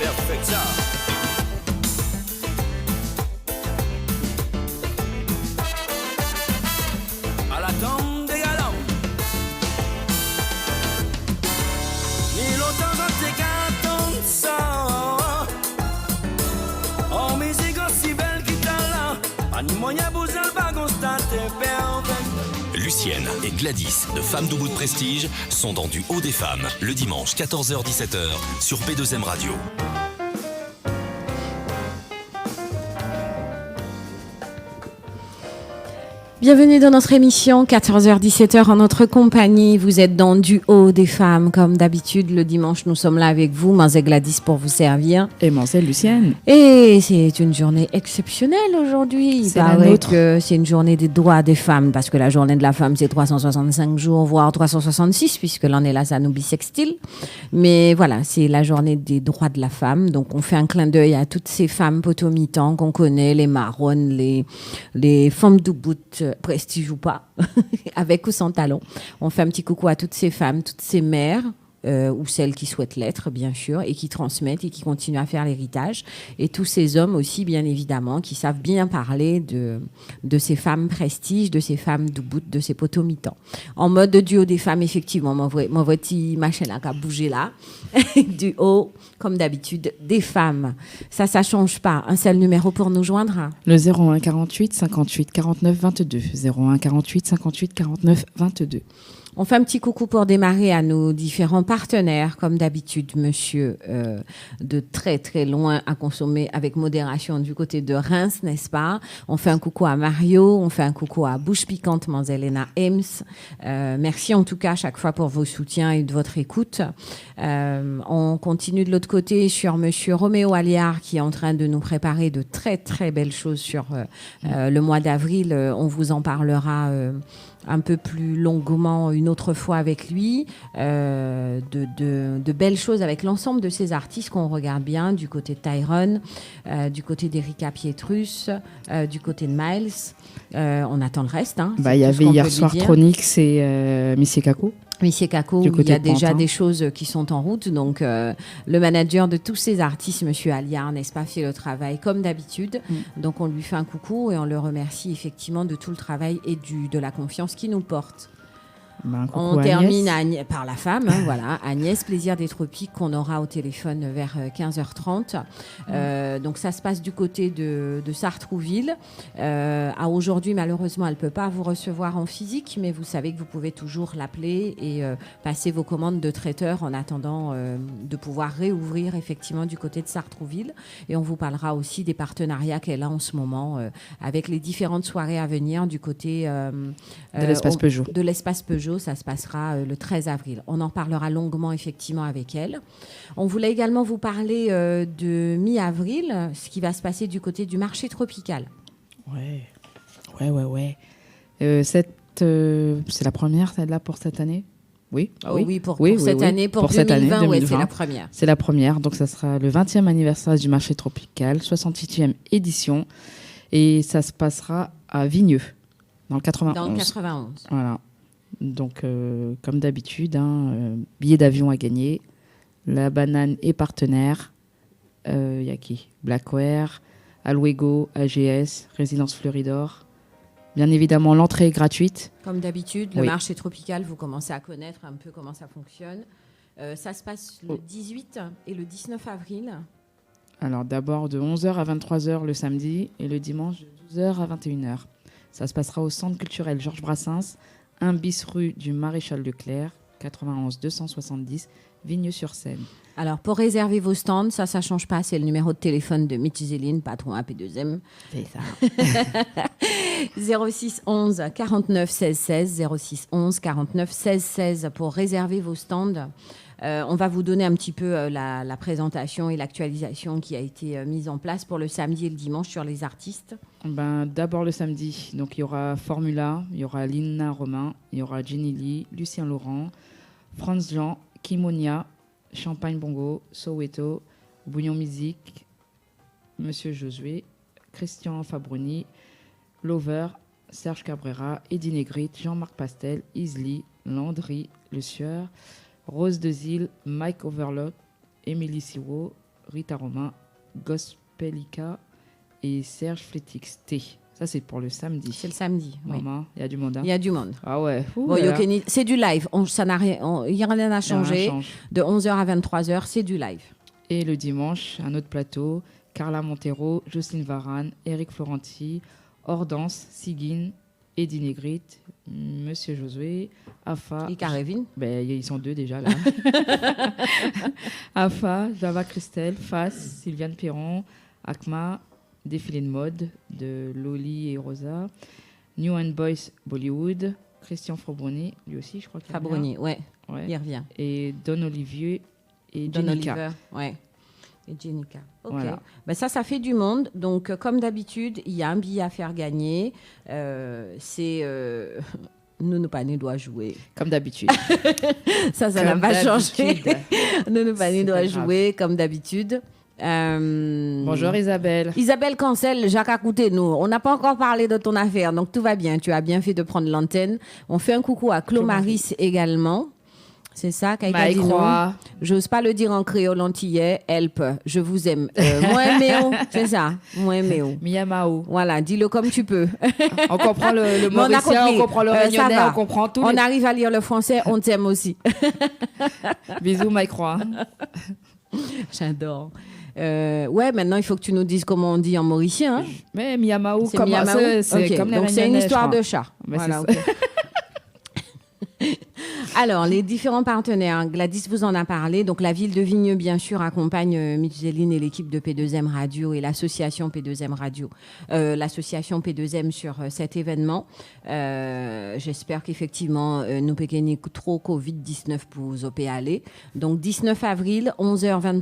perfecta. À la tombe des galants. Ni longtemps dans tes cartons ça. Oh, musique aussi belle qui t'a là. Pas ni moyen pour ça, pas constater perfect. Lucienne et Gladys de Femmes debout de Prestige sont dans Du haut des femmes, le dimanche 14h-17h sur P2M Radio. Bienvenue dans notre émission 14h-17h en notre compagnie. Vous êtes dans Du haut des femmes. Comme d'habitude, le dimanche, nous sommes là avec vous, Mademoiselle Gladys, pour vous servir. Et Mademoiselle Lucienne. Et c'est une journée exceptionnelle aujourd'hui. C'est la nôtre. C'est une journée des droits des femmes, parce que la journée de la femme, c'est 365 jours, voire 366, puisque l'année là, ça nous bissextile. Mais voilà, c'est la journée des droits de la femme. Donc, on fait un clin d'œil à toutes ces femmes potomitans qu'on connaît, les marronnes, les femmes debout, prestige ou pas, avec ou sans talons. On fait un petit coucou à toutes ces femmes, toutes ces mères, ou celles qui souhaitent l'être, bien sûr, et qui transmettent et qui continuent à faire l'héritage. Et tous ces hommes aussi, bien évidemment, qui savent bien parler de ces femmes prestige, de ces femmes debout, de ces potomitans. En mode de duo des femmes, effectivement, mon petit machin là qui a bougé là, du haut, comme d'habitude, des femmes. Ça change pas. Un seul numéro pour nous joindre. Le 01 48 58 49 22. 01 48 58 49 22. On fait un petit coucou pour démarrer à nos différents partenaires, comme d'habitude, monsieur, de très très loin à consommer avec modération du côté de Reims, n'est-ce pas? On fait un coucou à Mario, on fait un coucou à Bouche Piquante, Manzelena Ems. Merci en tout cas à chaque fois pour vos soutiens et de votre écoute. On continue de l'autre côté sur monsieur Roméo Alliard qui est en train de nous préparer de très très belles choses sur le mois d'avril. On vous en parlera un peu plus longuement une autre fois avec lui, de belles choses avec l'ensemble de ces artistes qu'on regarde bien, du côté de Tyrone, du côté d'Erika Pietrus, du côté de Miles. On attend le reste. Hein, il y avait hier soir Tronix et Missy Kako. Missy Kako, où il y a déjà des choses qui sont en route. Donc, le manager de tous ces artistes, monsieur Alliard, n'est-ce pas, fait le travail comme d'habitude. Donc, on lui fait un coucou et on le remercie effectivement de tout le travail et de la confiance qu'il nous porte. On termine par la femme, hein, voilà, Agnès Plaisir des Tropiques, qu'on aura au téléphone vers 15h30. Donc ça se passe du côté de Sartrouville. À aujourd'hui, malheureusement, elle ne peut pas vous recevoir en physique, mais vous savez que vous pouvez toujours l'appeler et passer vos commandes de traiteur en attendant de pouvoir réouvrir effectivement du côté de Sartrouville. Et on vous parlera aussi des partenariats qu'elle a en ce moment avec les différentes soirées à venir du côté de l'espace Peugeot. De l'espace Peugeot. Ça se passera le 13 avril. On en parlera longuement, effectivement, avec elle. On voulait également vous parler de mi-avril, ce qui va se passer du côté du marché tropical. Ouais. C'est la première, celle-là, pour cette année? Oui. Oui, pour cette année, pour 2020, ouais, c'est la première. C'est la première, donc ça sera le 20e anniversaire du marché tropical, 68e édition, et ça se passera à Vigneux, dans le 91. Dans le 91. Voilà. Donc, comme d'habitude, billet d'avion à gagner. La banane est partenaire. Y a qui? Blackware, Alwego, AGS, Résidence Fleuridor. Bien évidemment, l'entrée est gratuite. Comme d'habitude, le marché tropical, vous commencez à connaître un peu comment ça fonctionne. Ça se passe le 18 et le 19 avril. Alors, d'abord de 11h à 23h le samedi et le dimanche de 12h à 21h. Ça se passera au Centre culturel Georges Brassens, 1 bis rue du Maréchal Leclerc, 91 270, Vigneux-sur-Seine. Alors, pour réserver vos stands, ça ne change pas. C'est le numéro de téléphone de Mitch-Zéline, patron AP2M. C'est ça. 06 11 49 16 16, 06 11 49 16 16 pour réserver vos stands. On va vous donner un petit peu la présentation et l'actualisation qui a été mise en place pour le samedi et le dimanche sur les artistes. D'abord le samedi, donc il y aura Formula, il y aura Lina Romain, il y aura Jenny Lee, Lucien Laurent, Franz Jean, Kimonia, Champagne Bongo, Soweto, Bouillon Musique, Monsieur Josué, Christian Fabroni, Lover, Serge Cabrera, Eddie Negrite, Jean-Marc Pastel, Isli, Landry, Le Sieur, Rose de Zille, Mike Overlock, Émilie Siwo, Rita Romain, Gospelica et Serge Fletix T. Ça, c'est pour le samedi. C'est le samedi. Oui. Maman, il y a du monde. Hein. Il y a du monde. Ah ouais. Ouh Bon, là là. Yokeni, c'est du live. Ça n'a rien, il n'y a rien à changer. change. De 11h à 23h, c'est du live. Et le dimanche, un autre plateau, Carla Montero, Jocelyne Varane, Eric Florenti, Ordance, Sigyn, Eddie Negrit, Monsieur Josué, Afa. Et Carévine. Ben, ils sont deux déjà là. Afa, Java Christelle, Fass, Sylviane Perron, Akma, Défilé de mode de Loli et Rosa, New and Boys Bollywood, Christian Fabroni, lui aussi je crois qu'il Fabroni, ouais, ouais. il revient. Et Don Olivier et Don Jenica. Oliver, ouais. Et Jenica. Ok. Voilà. Ben ça fait du monde. Donc, comme d'habitude, il y a un billet à faire gagner. C'est Nounou Pané doit jouer. Comme d'habitude. Ça n'a Comme pas changé. d'habitude. Nounou Pané C'est doit pas grave. jouer comme d'habitude. Bonjour Isabelle. Isabelle Cancel, Jacques Accouté, nous. On n'a pas encore parlé de ton affaire, donc tout va bien. Tu as bien fait de prendre l'antenne. On fait un coucou à Claude Maris également. C'est ça, Kaïka Dino. Maïkroa. J'ose pas le dire en créole antillais. Help, je vous aime. Moi aimé, c'est ça. Moi aimé. Miyamao. Voilà, dis-le comme tu peux. On comprend le Mais on a mauricien, compris. on comprend le Ça réunionnais, va. on comprend tout. On arrive à lire le français, on t'aime aussi. Bisous Maïkroa. J'adore. Ouais, maintenant il faut que tu nous dises comment on dit en mauricien. Hein. Mais Miyamao, C'est comme Miyamao. c'est Ok, comme les donc c'est une Réunionnais, histoire je de crois. chat. Mais Voilà, c'est ok. Alors, les différents partenaires, Gladys vous en a parlé. Donc, la ville de Vigneux, bien sûr, accompagne Micheline et l'équipe de P2M Radio et l'association P2M Radio, l'association P2M sur cet événement. J'espère qu'effectivement, nous péqueni trop Covid-19 pour vous opérer aller. Donc, 19 avril, 11h,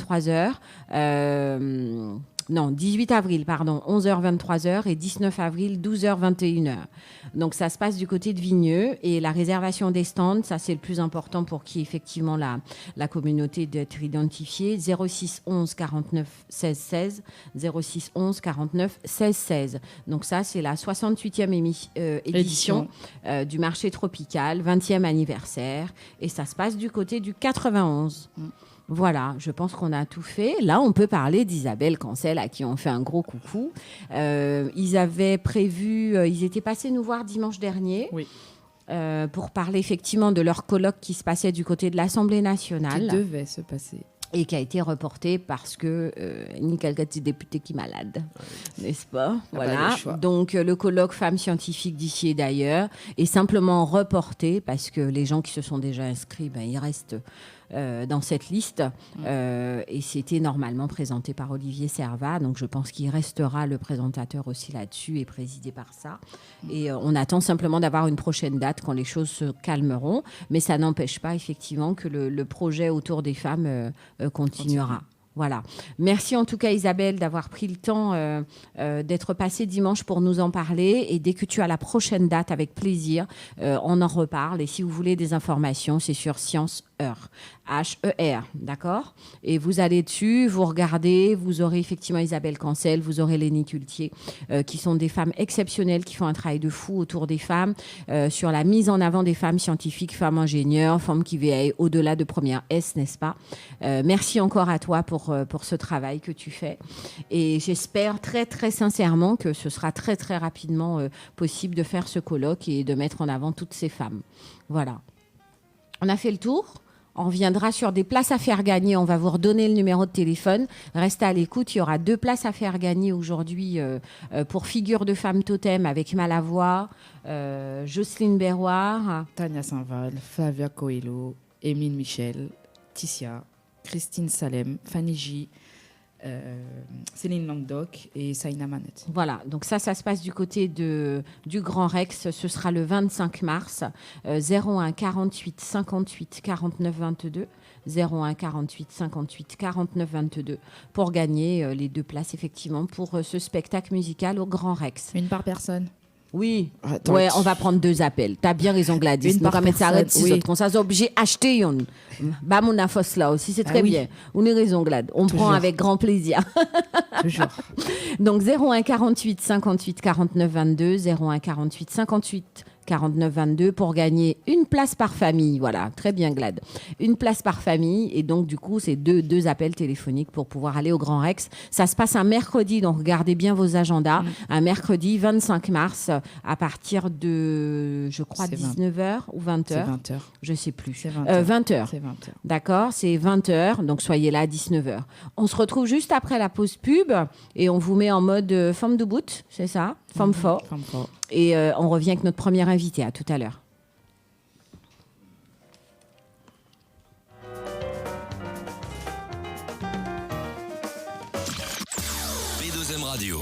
23h. Non, 18 avril, pardon, 11h, 23h et 19 avril, 12h, 21h. Donc, ça se passe du côté de Vigneux et la réservation des stands, ça, c'est le plus important pour qu'il y ait effectivement la communauté d'être identifiée. 06 11 49 16 16, 06 11 49 16 16. Donc, ça, c'est la 68e édition du marché tropical, 20e anniversaire et ça se passe du côté du 91. Voilà, je pense qu'on a tout fait. Là, on peut parler d'Isabelle Cancel, à qui on fait un gros coucou. Ils avaient prévu, ils étaient passés nous voir dimanche dernier Oui. pour parler effectivement de leur colloque qui se passait du côté de l'Assemblée Qui nationale devait se passer. et qui a été reporté parce que Nicole Gatti, député qui est malade, n'est-ce pas? Voilà. le choix. Donc le colloque femmes scientifiques d'ici et d'ailleurs est simplement reporté parce que les gens qui se sont déjà inscrits, ben, ils restent dans cette liste et c'était normalement présenté par Olivier Servat, donc je pense qu'il restera le présentateur aussi là-dessus et présidé par ça. Et on attend simplement d'avoir une prochaine date quand les choses se calmeront, mais ça n'empêche pas effectivement que le projet autour des femmes continuera. Voilà. Merci en tout cas Isabelle d'avoir pris le temps d'être passée dimanche pour nous en parler et dès que tu as la prochaine date, avec plaisir, on en reparle et si vous voulez des informations, c'est sur Science Heure, H-E-R, d'accord? Et vous allez dessus, vous regardez, vous aurez effectivement Isabelle Cancel, vous aurez Lénie Cultier, qui sont des femmes exceptionnelles qui font un travail de fou autour des femmes, sur la mise en avant des femmes scientifiques, femmes ingénieurs, femmes qui veillent au-delà de première S, n'est-ce pas? Merci encore à toi pour ce travail que tu fais. Et j'espère très, très sincèrement que ce sera très, très rapidement possible de faire ce colloque et de mettre en avant toutes ces femmes. Voilà. On a fait le tour. On reviendra sur des places à faire gagner. On va vous redonner le numéro de téléphone. Restez à l'écoute. Il y aura 2 places à faire gagner aujourd'hui pour Figure de femme totem avec Malavoie, Jocelyne Berroir. Tania Saint-Val, Flavia Coelho, Émile Michel, Tissia, Christine Salem, Fanny J, Céline Languedoc et Saïna Manette. Voilà, donc ça se passe du côté du Grand Rex. Ce sera le 25 mars, 01 48 58 49 22. 01 48 58 49 22 pour gagner les 2 places effectivement pour ce spectacle musical au Grand Rex. Une par personne. Oui, Attends. ouais, on va prendre 2 appels. T'as bien raison Gladys. Une Nous par va mettre ça arrête personne, 6 oui. autres. Comme ça, c'est obligé d'acheter une. Bah, mon afos là aussi, c'est très oui. bien. On a raison Glad. On Toujours. prend avec grand plaisir. Toujours. Donc 01 48 58 49 22, 01 48 58 4922 pour gagner une place par famille. Voilà, très bien Glad. Une place par famille et donc du coup c'est deux appels téléphoniques pour pouvoir aller au Grand Rex. Ça se passe un mercredi, donc regardez bien vos agendas. Un mercredi 25 mars à partir de, je crois, 19h ou 20h. C'est 20h. Je sais plus. C'est 20h. 20h. C'est 20h. D'accord, c'est 20h, donc soyez là à 19h. On se retrouve juste après la pause pub et on vous met en mode femme de bout, c'est ça? Femme fort. Femme fort. Et on revient avec notre première invitée. À tout à l'heure. P2M Radio.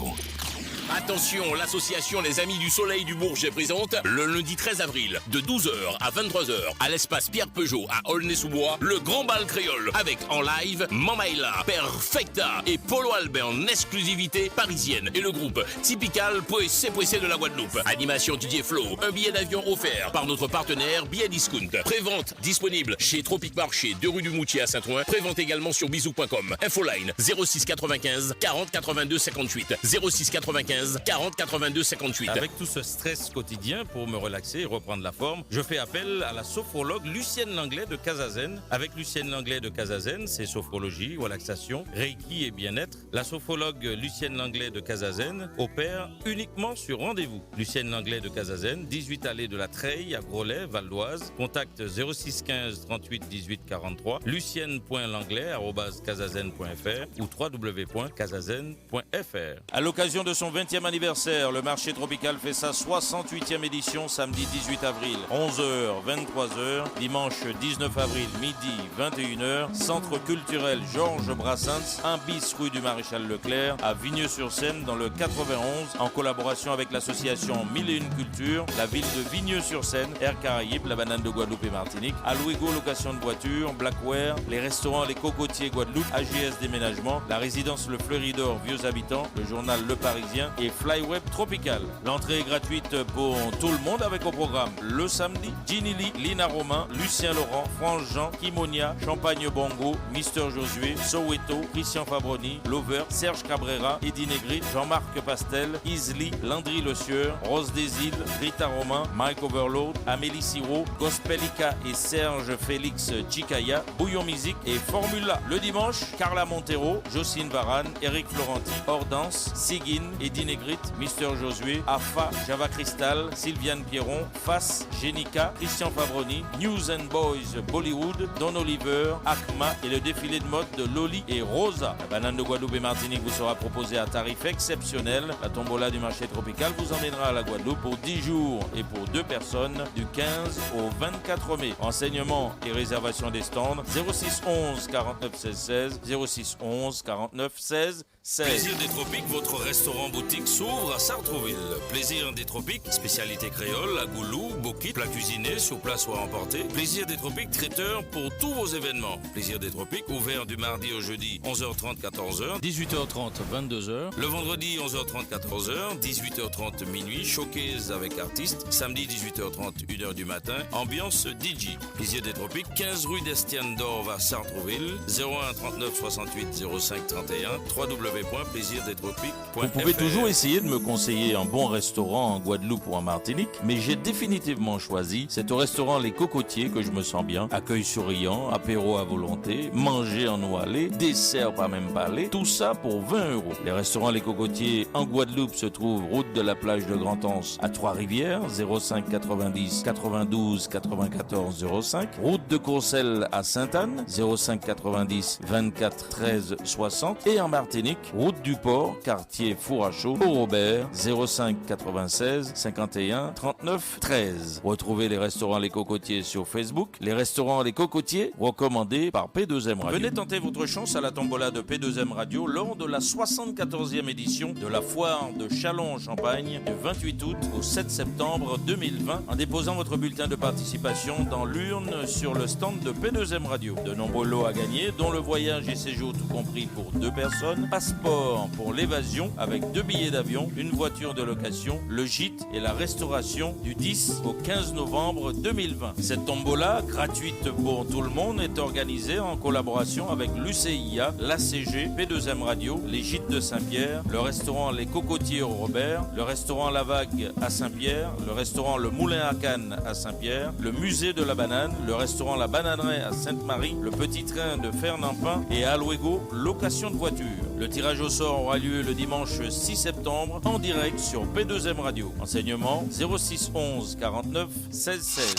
Attention, l'association Les Amis du Soleil du Bourget présente le lundi 13 avril de 12h à 23h à l'espace Pierre Peugeot à Aulnay-sous-Bois, le grand bal créole avec en live Mamaïla, Perfecta et Polo Albert en exclusivité parisienne et le groupe Typical Poissé de la Guadeloupe. Animation Didier Flo, un billet d'avion offert par notre partenaire Billet Discount. Prévente disponible chez Tropic Marché, 2 rue du Moutier à Saint-Ouen. Prévente également sur bisou.com. Infoline 06 95 40 82 58 06 95 40 82 58. Avec tout ce stress quotidien, pour me relaxer et reprendre la forme, je fais appel à la sophrologue Lucienne Langlais de Casazen. Avec Lucienne Langlais de Casazen, c'est sophrologie, relaxation, reiki et bien-être. La sophrologue Lucienne Langlais de Casazen opère uniquement sur rendez-vous. Lucienne Langlais de Casazen, 18 allée de la Treille à Groslay, Val d'Oise. Contact 06 15 38 18 43, lucienne.langlais@casazen.fr ou www.casazen.fr. À l'occasion de son 20e anniversaire, le marché tropical fait sa 68e édition samedi 18 avril, 11h, 23h, dimanche 19 avril, midi, 21h, centre culturel Georges Brassens, 1 bis rue du Maréchal Leclerc, à Vigneux-sur-Seine dans le 91, en collaboration avec l'association 1001 Culture, la ville de Vigneux-sur-Seine, Air Caraïbes, la banane de Guadeloupe et Martinique, Alouigo location de voitures, Blackware, les restaurants Les Cocotiers Guadeloupe, AGS Déménagement, la résidence Le Fleuridor Vieux Habitants, le journal Le Parisien et Flyweb Tropical. L'entrée est gratuite pour tout le monde avec au programme le samedi Ginny Lee, Lina Romain, Lucien Laurent, France Jean, Kimonia, Champagne Bongo, Mister Josué, Soweto, Christian Fabroni, Lover, Serge Cabrera, Eddie Negrit, Jean-Marc Pastel, Isli, Landry Le Sieur, Rose des Îles, Rita Romain, Mike Overload, Amélie Siro, Gospelica et Serge Félix Chicaya, Bouillon Musique et Formula. Le dimanche, Carla Montero, Jocelyne Varane, Eric Florenti, Ordance, Sigyn, Eddie Negrit, Mister Josué, Afa, Java Crystal, Sylviane Pierron, Fass, Jenica, Christian Fabroni, News and Boys Bollywood, Don Oliver, Akma et le défilé de mode de Loli et Rosa. La banane de Guadeloupe et Martinique vous sera proposée à tarif exceptionnel. La tombola du marché tropical vous emmènera à la Guadeloupe pour 10 jours et pour 2 personnes du 15 au 24 mai. Renseignements et réservation des stands 06 11 49 16 16 06 11 49 16 16. Plaisir des Tropiques, votre restaurant-boutique s'ouvre à Sartrouville. Plaisir des Tropiques, spécialité créole, à goulou, bokit, plat cuisiné, sur place ou à emporter. Plaisir des Tropiques, traiteur pour tous vos événements. Plaisir des Tropiques, ouvert du mardi au jeudi, 11h30, 14h, 18h30, 22h. Le vendredi, 11h30, 14h, 18h30, minuit, showcase avec artistes. Samedi, 18h30, 1h du matin, ambiance DJ. Plaisir des Tropiques, 15 rue d'Estienne d'Orve à Sartrouville, 01 39 68 05 31, www.plaisirdetropiques.fr. Vous pouvez toujours essayer de me conseiller un bon restaurant en Guadeloupe ou en Martinique, mais j'ai définitivement choisi. C'est au restaurant Les Cocotiers que je me sens bien. Accueil souriant, apéro à volonté, manger en eau allée, dessert pas même parler, tout ça pour 20 €. Les restaurants Les Cocotiers en Guadeloupe se trouvent route de la plage de Grand-Anse à Trois-Rivières, 05 90 92 94 05. Route de Courcelles à Sainte-Anne, 05 90 24 13 60. Et en Martinique, route du Port, quartier Four à Chaud, au Robert, 05 96 51 39 13. Retrouvez les restaurants Les Cocotiers sur Facebook. Les restaurants Les Cocotiers, recommandés par P2M Radio. Venez tenter votre chance à la tombola de P2M Radio lors de la 74e édition de la foire de Châlons-en-Champagne du 28 août au 7 septembre 2020 en déposant votre bulletin de participation dans l'urne sur le stand de P2M Radio. De nombreux lots à gagner, dont le voyage et séjour tout compris pour 2 personnes, passe Passeport pour l'évasion avec 2 billets d'avion, une voiture de location, le gîte et la restauration du 10 au 15 novembre 2020. Cette tombola, gratuite pour tout le monde, est organisée en collaboration avec l'UCIA, l'ACG, P2M Radio, les Gîtes de Saint-Pierre, le restaurant Les Cocotiers au Robert, le restaurant La Vague à Saint-Pierre, le restaurant Le Moulin à Cannes à Saint-Pierre, le musée de la banane, le restaurant La Bananeraie à Sainte-Marie, le petit train de Fernandpin et à Alouego, location de voiture. Le tirage au sort aura lieu le dimanche 6 septembre en direct sur P2M Radio. Enseignement 06 11 49 16 16.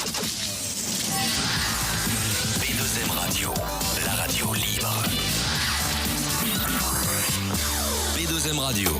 P2M Radio, la radio libre. P2M Radio.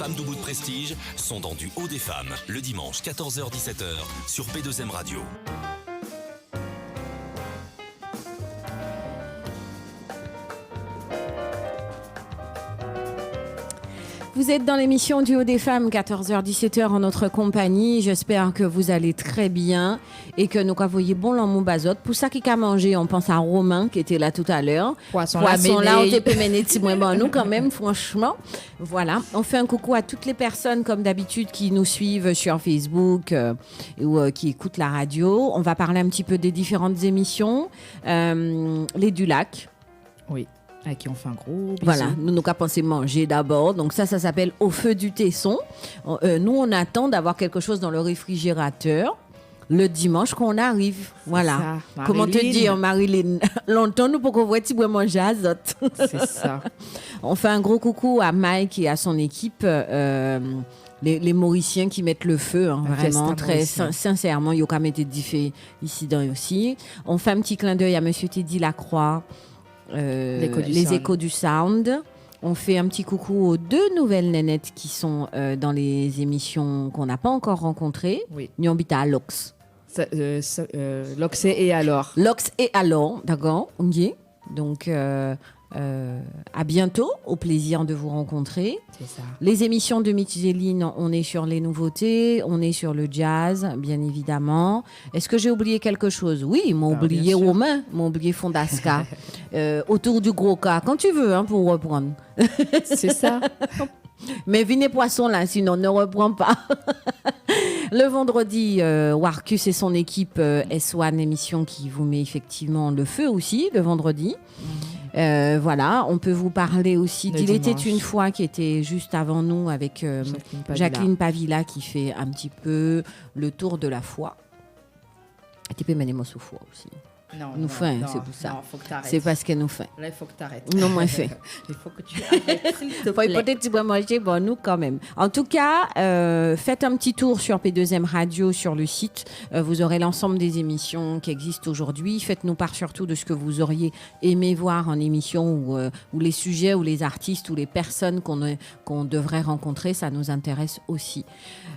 femmes debout de prestige sont dans du haut des femmes, le dimanche 14h-17h sur P2M Radio. Vous êtes dans l'émission du Haut des Femmes, 14h-17h en notre compagnie. J'espère que vous allez très bien et que nous voyez bon l'amour bazote. Pour ça qui a mangé, on pense à Romain qui était là tout à l'heure. Poisson là, on méné. peut mener petit moins bon nous quand même, franchement. Voilà, on fait un coucou à toutes les personnes comme d'habitude qui nous suivent sur Facebook ou qui écoutent la radio. On va parler un petit peu des différentes émissions. Les du lac. Oui. À qui on fait un gros bisou. Voilà, nous avons pensé manger d'abord. Donc ça s'appelle Au feu du tesson. Nous, on attend d'avoir quelque chose dans le réfrigérateur le dimanche qu'on arrive. Voilà. Ça, Comment te Marilyn. dire, Marilyn? Longtemps, nous, pour qu'on voit si vous manger à Zot. C'est ça. On fait un gros coucou à Mike et à son équipe. Les Mauriciens qui mettent le feu, hein, La vraiment, fiesta très mauricienne. sincèrement. Il y a quand même été diffé ici dans aussi. On fait un petit clin d'œil à Monsieur Teddy Lacroix. L'écho du les sound. échos du sound. On fait un petit coucou aux 2 nouvelles nénettes qui sont dans les émissions qu'on n'a pas encore rencontrées. Oui. Nyambita Lox. L'Oxé et alors. Lox et alors, d'accord, on y est. Donc, à bientôt, au plaisir de vous rencontrer. C'est ça. Les émissions de Micheline, on est sur les nouveautés, on est sur le jazz, bien évidemment. Est-ce que j'ai oublié quelque chose? Oui, ils m'ont Ah, oublié bien sûr. Romain, ils m'ont oublié Fondasca. Autour du gros cas, quand tu veux, hein, pour reprendre. C'est ça. Mais venez poisson là, sinon ne reprends pas. Le vendredi, Warcus et son équipe S1 émission qui vous met effectivement le feu aussi, le vendredi. Voilà, on peut vous parler aussi Le d'Il était dimanche. une fois qui était juste avant nous avec Jacqueline Pavilla qui fait un petit peu le tour de la foi. Et tu peux mener moi sous foi aussi. Non, Nous non, fait, non, c'est pour ça. Non, faut que t'arrêtes. C'est parce qu'elle nous fait. Là, il faut que t'arrêtes. Non, moi, fait. Il faut que tu arrêtes, s'il te Faut plaît. peut-être tu vas manger, bon, nous quand même. En tout cas, faites un petit tour sur P2M Radio, sur le site. Vous aurez l'ensemble des émissions qui existent aujourd'hui. Faites-nous part surtout de ce que vous auriez aimé voir en émission ou les sujets ou les artistes ou les personnes qu'on devrait rencontrer. Ça nous intéresse aussi.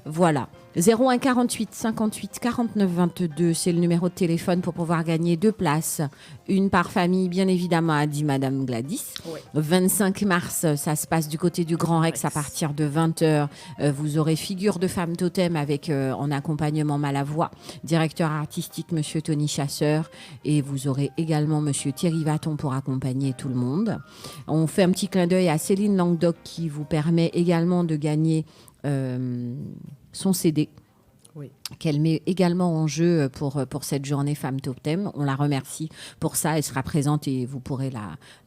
Voilà. 01 48 58 49 22, c'est le numéro de téléphone pour pouvoir gagner 2 places. Une par famille, bien évidemment, a dit Madame Gladys. Ouais. 25 mars, ça se passe du côté du Grand Rex à partir de 20h. Vous aurez Figure de femme totem avec en accompagnement Malavoie, directeur artistique Monsieur Tony Chasseur, et vous aurez également Monsieur Thierry Vaton pour accompagner tout le monde. On fait un petit clin d'œil à Céline Languedoc qui vous permet également de gagner son CD. Oui. Qu'elle met également en jeu pour cette journée Femmes Totem. On la remercie pour ça. Elle sera présente et vous pourrez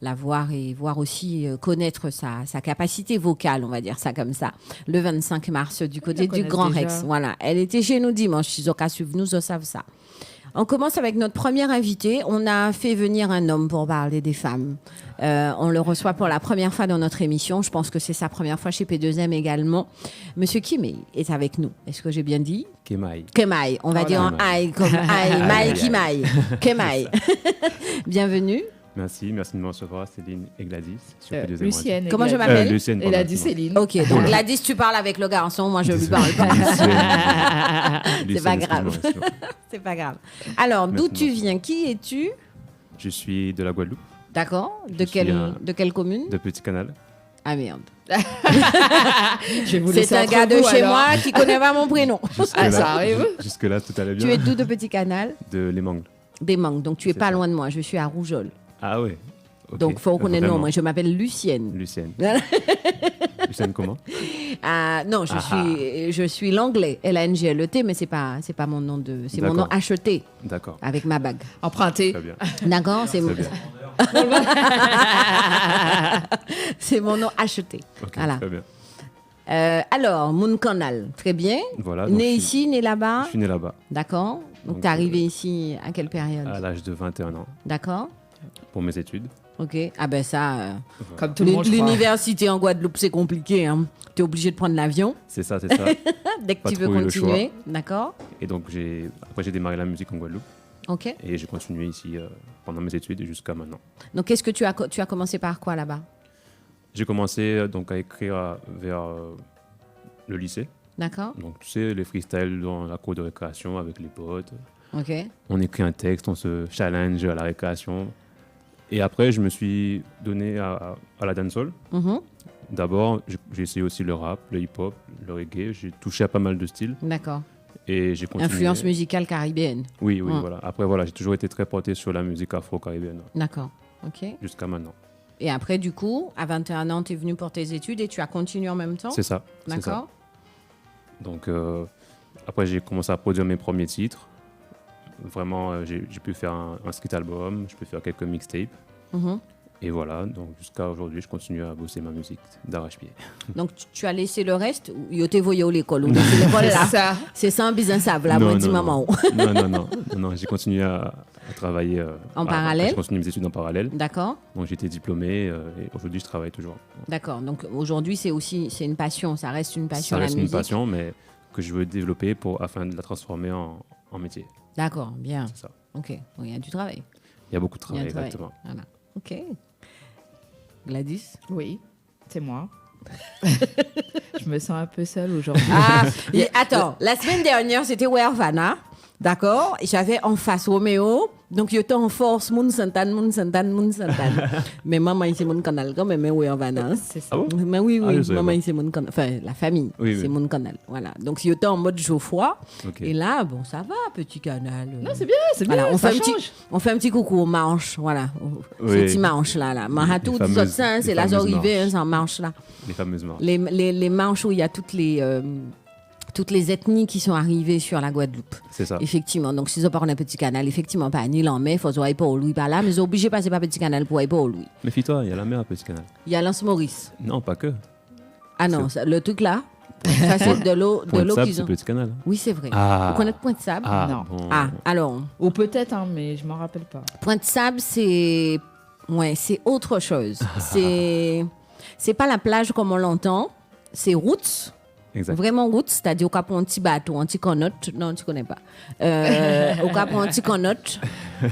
la voir et voir aussi connaître sa capacité vocale, on va dire ça comme ça, le 25 mars du côté du connaissent Grand déjà. Rex. Voilà, elle était chez nous dimanche. Ils ont qu'à suivre nous, ils savent ça. On commence avec notre première invitée. On a fait venir un homme pour parler des femmes. On le reçoit pour la première fois dans notre émission. Je pense que c'est sa première fois chez P2M également. Monsieur Kimei est avec nous. Est-ce que j'ai bien dit? Kemai. Kemai. On va dire en aïe comme aïe. Maï Kimai. Kemai. Bienvenue. Merci de me recevoir, Céline et Gladys. Sur P2M Lucienne. et Comment je Gladys. m'appelle Lucienne, Elle a pardon, dit c'est bon. Céline. Ok, donc Gladys, tu parles avec le garçon. Moi, je lui parle pas. Lucienne, pas grave. excuse-moi. C'est pas grave. Alors, d'où Merci tu beaucoup. viens? Qui es-tu? Je suis de la Guadeloupe, D'accord. Je suis De quelle commune? de Petit Canal. Ah merde. Je vais vous laisser C'est un entre gars de vous, chez alors. moi qui connaît pas mon prénom. Ah, ça arrive. Jusque-là, tout allait Tu es bien. d'où de Petit Canal? De Les Mangles. Des Mangues. Donc tu es C'est pas ça. loin de moi. Je suis à Rougeole. Ah ouais. Ok. Donc faut reconnaître le nom. Vraiment. Moi je m'appelle Lucienne. Lucienne. Lucienne comment? Ah non, je suis l'anglais. L-A-N-G-L-E-T, mais c'est pas mon nom c'est mon nom D'accord. acheté D'accord. avec ma bague. Emprunté. Très bien. D'accord, c'est Très bien. c'est mon nom acheté. Ok, Voilà. très bien. Alors, Moon Canal, très bien. Voilà. donc Né je suis- ici, né là-bas. Je suis né là-bas, D'accord. Donc Donc, t'es arrivé ici à quelle période? à l'âge de 21 ans, D'accord. pour mes études. Ok. Ah ben ça. Comme tout le monde, je crois. L'université en Guadeloupe, c'est compliqué. Hein. Tu es obligé de prendre l'avion C'est ça, c'est ça. dès que Pas tu veux trop eu le continuer. D'accord. Et donc, après, j'ai démarré la musique en Guadeloupe. Ok. Et j'ai continué ici pendant mes études jusqu'à maintenant. Donc, qu'est-ce que tu as commencé par quoi là-bas? J'ai commencé donc à écrire vers le lycée. D'accord. Donc, tu sais, les freestyles dans la cour de récréation avec les potes. Ok. On écrit un texte, on se challenge à la récréation. Et après, je me suis donné à la dancehall. Mhm. D'abord, j'ai essayé aussi le rap, le hip-hop, le reggae. J'ai touché à pas mal de styles. D'accord. Et j'ai continué. Influence musicale caribéenne. Oui, Mm. voilà. Après, voilà, j'ai toujours été très porté sur la musique afro-caribéenne, D'accord. Ok. jusqu'à maintenant. Et après, du coup, à 21 ans, tu es venu pour tes études et tu as continué en même temps. C'est ça. c'est ça. D'accord. Donc, après, j'ai commencé à produire mes premiers titres. Vraiment, j'ai pu faire un street album, je peux faire quelques mixtapes. Mhm. Et voilà, donc jusqu'à aujourd'hui, je continue à bosser ma musique d'arrache-pied. Donc, tu as laissé le reste ou yo t'es voyé à l'école ou laissé l'école là. Ça. C'est ça un business à là, moi, dis maman. non, j'ai continué à travailler. En parallèle. Je continue mes études en parallèle. D'accord. Donc, j'ai été diplômé et aujourd'hui, je travaille toujours. D'accord. Donc, aujourd'hui, c'est une passion. Ça reste une passion, Ça reste la une musique. passion, mais que je veux développer afin de la transformer en métier. D'accord. Bien. C'est ça. Ok. Bon, il y a du travail. Il y a beaucoup de Il y a travail, du travail. exactement. Voilà. Ok. Gladys. Oui, c'est moi. Je me sens un peu seule aujourd'hui. Ah, attends, la semaine dernière, c'était Wervana, d'accord? Et j'avais en face Roméo, donc j'étais en force, moun santan. Mais maman, c'est mon canal quand même, Wervana. C'est ça. Ah bon? Mais oui, Ah, je savais maman, pas. c'est mon canal. Enfin, la famille, Oui, c'est oui. mon canal. Voilà. Donc, j'étais en mode Geoffroy. Ok. Et là, bon, ça va, petit canal. Non, c'est bien, Voilà, on ça fait, change. on fait un petit coucou aux manches, voilà. Oui. Ces petits manches là. Mahatou, Les tout fameuses- ça, c'est les la fameuses arrivée, hein, sans manche là. Les fameuses marches. Les manches où il y a toutes les ethnies qui sont arrivées sur la Guadeloupe. C'est ça. Effectivement. Donc, si vous parlez un petit canal, effectivement, pas ni l'en met, il faut aller pour Louis par là, mais vous êtes obligé de passer par petit canal pour aller pour Louis. Méfie-toi, il y a la mer à Petit Canal. Il y a l'Anse Maurice. Non, pas que. Ah non, le truc là, ça c'est de l'eau Point de sable, qu'ils c'est ont. Petit Canal. Oui, c'est vrai. Ah. Vous connaissez Pointe de Sable? Ah, Non. bon. Ah, alors, Ou peut-être, hein, mais je m'en rappelle pas. Pointe de Sable, c'est autre chose. C'est pas la plage comme on l'entend, c'est route. Exact. Vraiment route, c'est-à-dire au cas pour un petit bateau, un petit conote. Non, tu connais pas. Au cas pour un petit conote,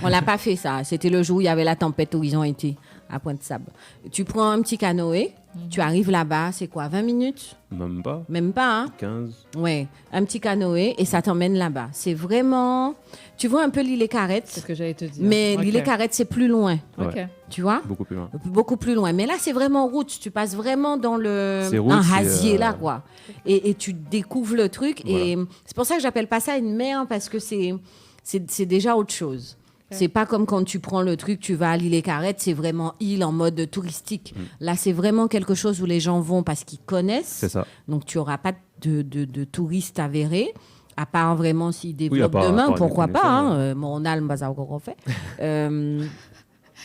on l'a pas fait ça. C'était le jour où il y avait la tempête où ils ont été à Pointe-Sable. Tu prends un petit canoë, tu arrives là-bas, c'est quoi, 20 minutes? Même pas. Même pas, hein? 15. Ouais, un petit canoë et ça t'emmène là-bas. C'est vraiment... Tu vois un peu l'île C'est Carrette, ce que j'allais te dire. mais Ok. l'île Carrette, c'est plus loin, Ok. Ouais. tu vois? Beaucoup plus loin. Beaucoup plus loin. Mais là, c'est vraiment route. Tu passes vraiment dans C'est route, un c'est, rasier, là, quoi. Et tu découvres le truc. Et c'est pour ça que j'appelle pas ça une mer, parce que c'est déjà autre chose. C'est pas comme quand tu prends le truc, tu vas à l'île Carrette, c'est vraiment île en mode touristique. Là, c'est vraiment quelque chose où les gens vont parce qu'ils connaissent. C'est ça. Donc, tu n'auras pas de touristes avérés. À part vraiment s'ils à développent part- demain, à part pourquoi des pas. connaisseurs, Hein, mon âme, bah, ça encore fait.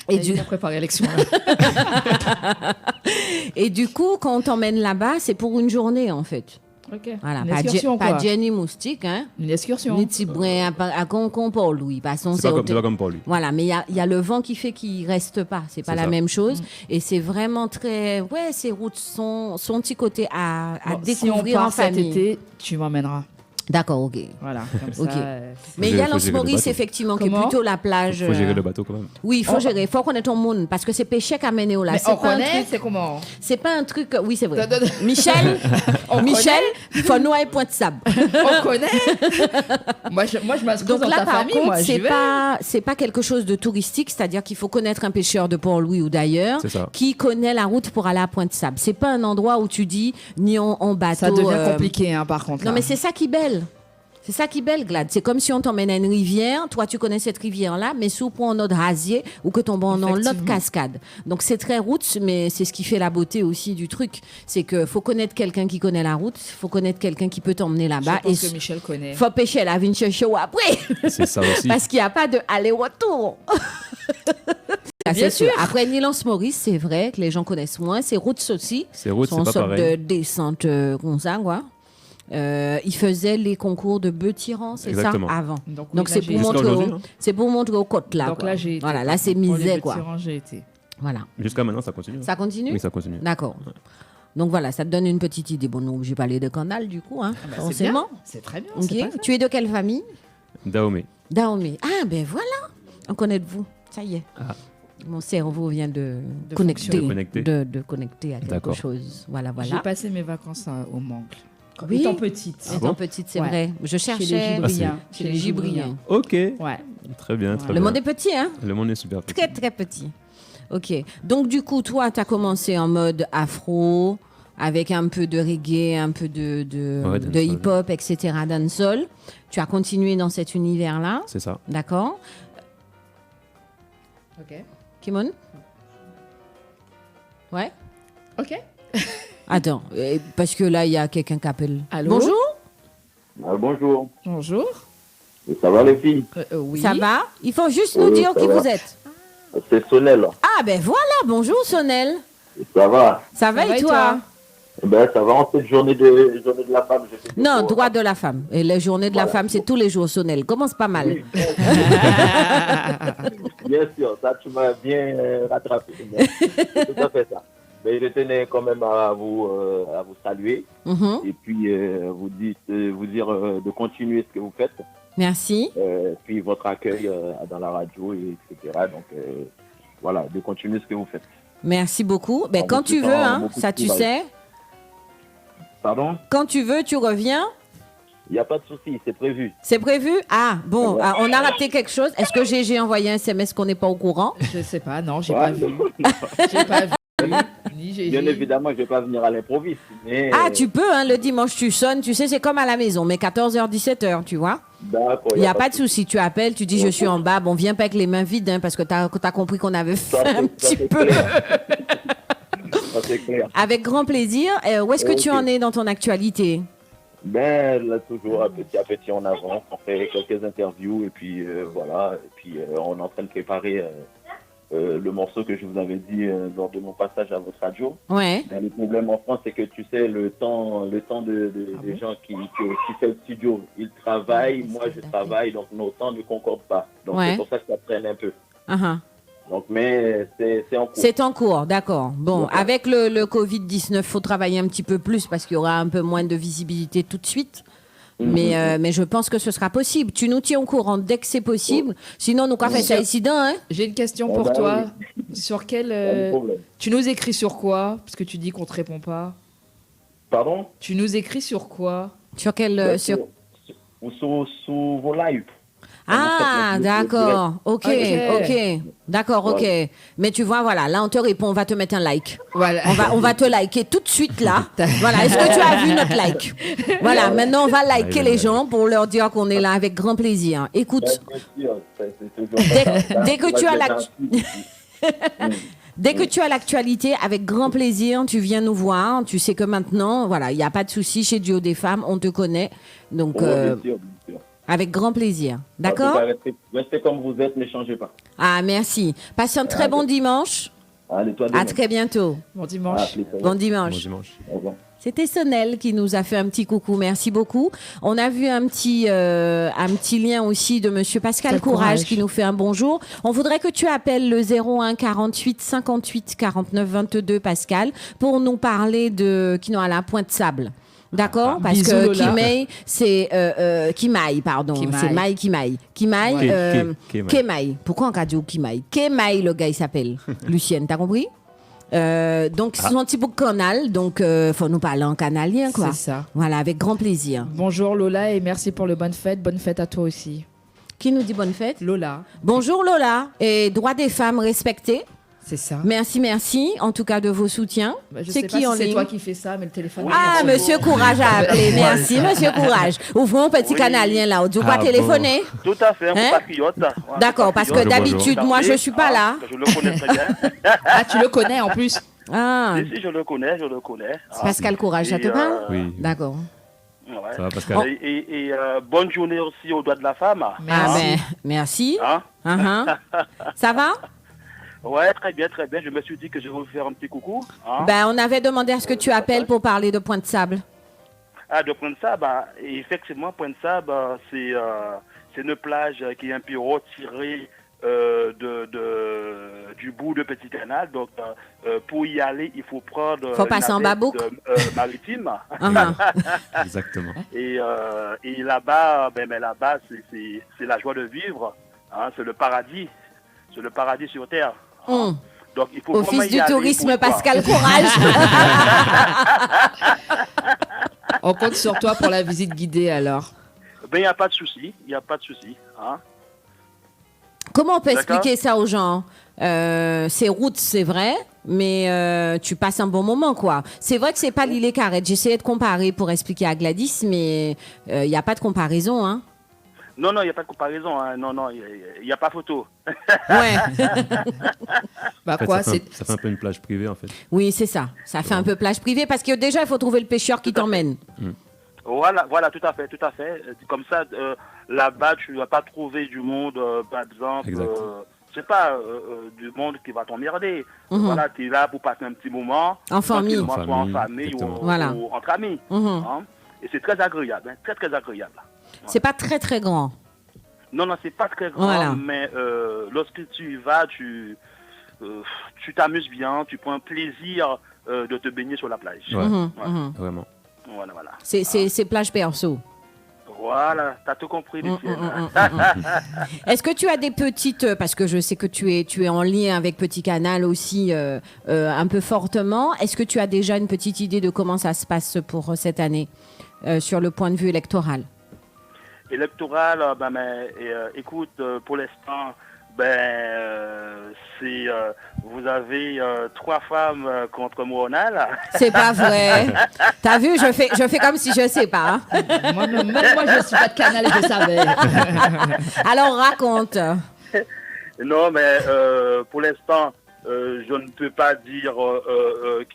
Et du préparer l'élection. Et du coup, quand on t'emmène là-bas, c'est pour une journée, en fait. Ok. Voilà, Une pas, excursion, pas quoi. Jenny Moustique, hein. Une excursion. Ni Tibrin à Concon pour Louis. Passons, C'est pas comme pour lui. Voilà, mais il y a le vent qui fait qu'il reste pas. C'est pas C'est la ça. même chose. Et c'est vraiment très. Ouais, ces routes sont son petit côté à Bon, si on découvrir en part cet famille. été, tu m'emmèneras. D'accord, ok. Voilà, comme Ok. ça. Mais il y a Faut l'Anse gérer le Maurice, bateau. effectivement, qui est Comment plutôt la plage. Il faut gérer le bateau quand même. Oui, il faut gérer. Il faut connaître ton monde. Parce que c'est péché qu'à mener au là. Mais C'est on pas un connaît, truc- c'est comment C'est pas un truc. Oui, c'est vrai. Donne- Michel, On Michel, Fonois et Pointe-Sable. On connaît. moi, je m'inscris Donc dans là, ta par famille, contre, moi, j'y vais. c'est pas quelque chose de touristique, c'est-à-dire qu'il faut connaître un pêcheur de Port-Louis ou d'ailleurs C'est ça. qui connaît la route pour aller à Pointe-Sable. C'est pas un endroit où tu dis ni en bateau. Ça devient compliqué, hein, par contre. Non, là. mais c'est ça qui est belle. C'est ça qui est belle, Glad. C'est comme si on t'emmène à une rivière. Toi, tu connais cette rivière-là, mais sous pour un autre rasier ou que tombant dans l'autre Effectivement. cascade. Donc, c'est très route, mais c'est ce qui fait la beauté aussi du truc. C'est que faut connaître quelqu'un qui connaît la route, faut connaître quelqu'un qui peut t'emmener Je là-bas. pense que Michel connaît. faut pêcher la vigne chercher ou après. C'est ça aussi. Parce qu'il n'y a pas de aller-retour. Ah, Bien c'est sûr. sûr. Après, Nilance Maurice, c'est vrai que les gens connaissent moins. C'est routes aussi. C'est route, Sont c'est une pas sorte pareil. de descente comme ça, quoi. Ils faisaient les concours de bœufs tyrans, c'est ça, Exactement. avant. Donc, oui, Donc là, c'est j'ai pour été. montrer, aujourd'hui, hein. c'est pour montrer aux côtes là. Donc quoi. là, j'ai été. Voilà, là c'est Pour les misère petits quoi. rangs, j'ai été. Voilà, Jusqu'à maintenant, ça continue. ça continue. Oui, ça continue. D'accord. Donc voilà, ça te donne une petite idée. Bon, nous, j'ai parlé de canal du coup, hein. Ah bah, c'est forcément. bien. C'est très bien. Ok. c'est parfait. Tu es de quelle famille? Dahomey. Dahomey. Ah ben voilà, on connaît de vous. Ça y est. Ah. Mon cerveau vient de De connecter, fonctionner. de connecter à quelque D'accord. chose. Voilà, J'ai voilà. passé mes vacances au Mangle. Oui. Étant petite. Étant petite, c'est Ouais. vrai. Je Chez les cherchais. Gibriens. Chez les Gibriens. Ok, Ouais. très bien, très Le bien. monde est petit, hein? Le monde est super petit. Très, très petit. Ok. Donc, du coup, toi, tu as commencé en mode afro, avec un peu de reggae, un peu de Ouais, dancehall. hip-hop, etc., dancehall. Tu as continué dans cet univers-là. C'est ça. D'accord. Ok. Kimon? Ouais? Ok. Attends, parce que là, il y a quelqu'un qui appelle. Allô? Bonjour, Bonjour. Bonjour. Et ça va les filles? Oui. ça va? Il faut juste nous dire ça qui va. vous êtes. C'est Sonel. Ah, ben voilà, bonjour Sonel. Ça va? Ça va et toi? Ben ça va en cette journée de la femme. je fais Non, toujours- droit de la femme. Et les journées de la Voilà. femme, c'est tous les jours, Sonel. Commence pas mal. Oui, bien sûr, ça tu m'as bien rattrapé. C'est tout à fait ça. Mais je tenais quand même à vous saluer Mhm. et puis vous dire de continuer ce que vous faites, Merci. puis votre accueil dans la radio, et etc. Donc voilà, de continuer ce que vous faites. Merci beaucoup. Ben, En quand tu veux, hein, beaucoup de ça tu travail. sais. Pardon? Quand tu veux, tu reviens. Il n'y a pas de souci, c'est prévu. C'est prévu? Ah, bon, ah, on a raté quelque chose. Est-ce que GG a envoyé un SMS qu'on n'est pas au courant? Je sais pas, non, j'ai Ouais. pas vu. J'ai pas vu. Ni j'ai. Bien évidemment, je ne vais pas venir à l'improviste. Mais Ah, tu peux, hein, le dimanche, tu sonnes. Tu sais, c'est comme à la maison, mais 14h, 17h, tu vois? D'accord. Il n'y a pas de souci. Tu appelles, tu dis je suis en bas. Bon, viens pas avec les mains vides, hein, parce que tu as compris qu'on avait Ça, fait un c'est- ça, petit c'est peu. clair. Ça, c'est clair. Avec grand plaisir. Où est-ce que tu Ok. en es dans ton actualité? Ben, là, toujours à petit, on avance. On fait quelques interviews et puis voilà. Et puis on est en train de préparer le morceau que je vous avais dit lors de mon passage à votre radio. Ouais. Ben, le problème en France, c'est que tu sais, le temps des gens qui fait le studio, ils travaillent, moi je travaille, donc nos temps ne concordent pas. Donc Ouais. c'est pour ça que ça traîne un peu. Uh-huh. Donc, mais c'est en cours. C'est en cours, d'accord. Bon, D'accord. avec le Covid-19, faut travailler un petit peu plus parce qu'il y aura un peu moins de visibilité tout de suite. Mais je pense que ce sera possible. Tu nous tiens au courant dès que c'est possible. Sinon, nous, quoi fait ça ici, hein? J'ai une question Ah pour bah toi. Sur quel. Pas de problème. Tu nous écris sur quoi? Parce que tu dis qu'on te répond pas. Pardon? Tu nous écris sur quoi? Sur quel. Ben, sur... Ou sur vos lives. Ah, Le d'accord. Ok, Ok. ok. D'accord, ok. Mais tu vois, voilà, là, on te répond, on va te mettre un like. Voilà. On va te liker tout de suite là. Voilà, est-ce que tu as vu notre like? Voilà, maintenant on va liker les gens pour leur dire qu'on est là avec grand plaisir. Écoute, Ben, bien sûr, c'est toujours dès que tu as l'actu- Mm. dès que tu as l'actualité, avec grand plaisir, tu viens nous voir. Tu sais que maintenant, voilà, il n'y a pas de souci chez Duo des femmes, on te connaît. Donc, Bien sûr. avec grand plaisir. En tout D'accord? cas, restez comme vous êtes, ne changez pas. Ah, merci. Passe un très bon dimanche. Allez, toi, À très bientôt. Bon Ah, dimanche. plaisir. Bon Bon dimanche. dimanche. Au revoir. C'était Sonel qui nous a fait un petit coucou. Merci beaucoup. On a vu un petit lien aussi de Monsieur Pascal Pascal Courage Courage. qui nous fait un bonjour. On voudrait que tu appelles le 01 48 58 49 22 Pascal pour nous parler de Quinoa Pointe-Sable. D'accord? Parce bisous, que Lola. Kimay, c'est Kimaï, pardon. Kimaï. C'est Maï Kimaï. Kimaï, Ouais. Kimaï. Kimaï. Pourquoi on a dit Kimaï? Kimaï, le gars, il s'appelle. Lucienne, t'as compris? Donc, c'est son petit bout de canal. Donc, faut nous parler en canalien, quoi. C'est ça. Voilà, avec grand plaisir. Bonjour Lola et merci pour le bonne fête. Bonne fête à toi aussi. Qui nous dit bonne fête? Lola, Bonjour Lola. Et droits des femmes respectés. c'est ça. Merci, merci. En tout cas, de vos soutiens. Bah, je C'est sais qui pas en si c'est ligne? toi qui fais ça, mais le téléphone. Ah, Monsieur Courage a appelé. Merci, Monsieur Courage. Ouvrons un petit canalien là. On dit quoi Ah, téléphoner? Tout à fait, un Hein? compatriote. D'accord, parce que Bonjour, d'habitude, moi, je suis pas là. Je le connais très bien. Ah, tu le connais en plus. Ah, Si, je le connais. c'est Pascal Courage, ça te parle? Oui. D'accord. Ouais. Ça va, Pascal? Et bonne journée aussi aux doigts de la femme. Ah Merci. ben, merci. Hein? Uh-huh. Ça va? Ouais, très bien, très bien. Je me suis dit que je vais vous faire un petit coucou. Hein? Ben, on avait demandé à ce que tu appelles pour parler de Pointe-Sable. Ah, de Pointe-Sable, effectivement, Pointe-Sable, c'est une plage qui est un peu retirée du bout de Petit Canal. Donc, pour y aller, il faut prendre Faut passer en navette, Babouk. maritime. Uh-huh. Exactement. Et là-bas, là-bas, c'est la joie de vivre. Hein, c'est le paradis. C'est le paradis sur terre. Hein. Donc, il faut vraiment Office y du aller tourisme, pour voir. Pascal Courage. On compte sur toi pour la visite guidée alors. Ben, il n'y a pas de souci, il n'y a pas de souci. Hein. Comment on peut D'accord. expliquer ça aux gens? Ces routes, c'est vrai, mais tu passes un bon moment, quoi. C'est vrai que c'est pas l'île Carrette. J'essayais de comparer pour expliquer à Gladys, mais il n'y a pas de comparaison, hein. Non, il n'y a pas de comparaison. Hein. Non, il n'y a pas photo. Ouais. Bah En fait, quoi, ça fait un peu une plage privée, en fait. Oui, c'est ça. Ça fait un peu plage privée parce que déjà, il faut trouver le pêcheur qui t'emmène. Voilà, tout à fait. Comme ça, là-bas, tu ne vas pas trouver du monde, par exemple, Exact. c'est pas du monde qui va t'emmerder. Mhm. Voilà, tu es là pour passer un petit moment. En famille. tranquillement, soit en famille Exactement. Voilà. ou entre amis. Mhm. Hein. Et c'est très agréable, hein, très, très agréable. C'est pas très, très grand. Non, c'est pas très grand, Voilà. mais lorsque tu y vas, tu t'amuses bien, tu prends un plaisir de te baigner sur la plage. Ouais. Mhm, Ouais. mhm. Vraiment. Voilà. C'est plage perso. Voilà, t'as tout compris, Lucienne. Est-ce que tu as des petites, parce que je sais que tu es en lien avec Petit Canal aussi un peu fortement, est-ce que tu as déjà une petite idée de comment ça se passe pour cette année sur le point de vue électoral? Électoral, écoute, pour l'instant, c'est vous avez 3 femmes contre Moronal. C'est pas vrai. T'as vu, je fais comme si je sais pas. hein. Même moi, je suis pas de Canal, je savais. Alors raconte. Non, mais pour l'instant, je ne peux pas dire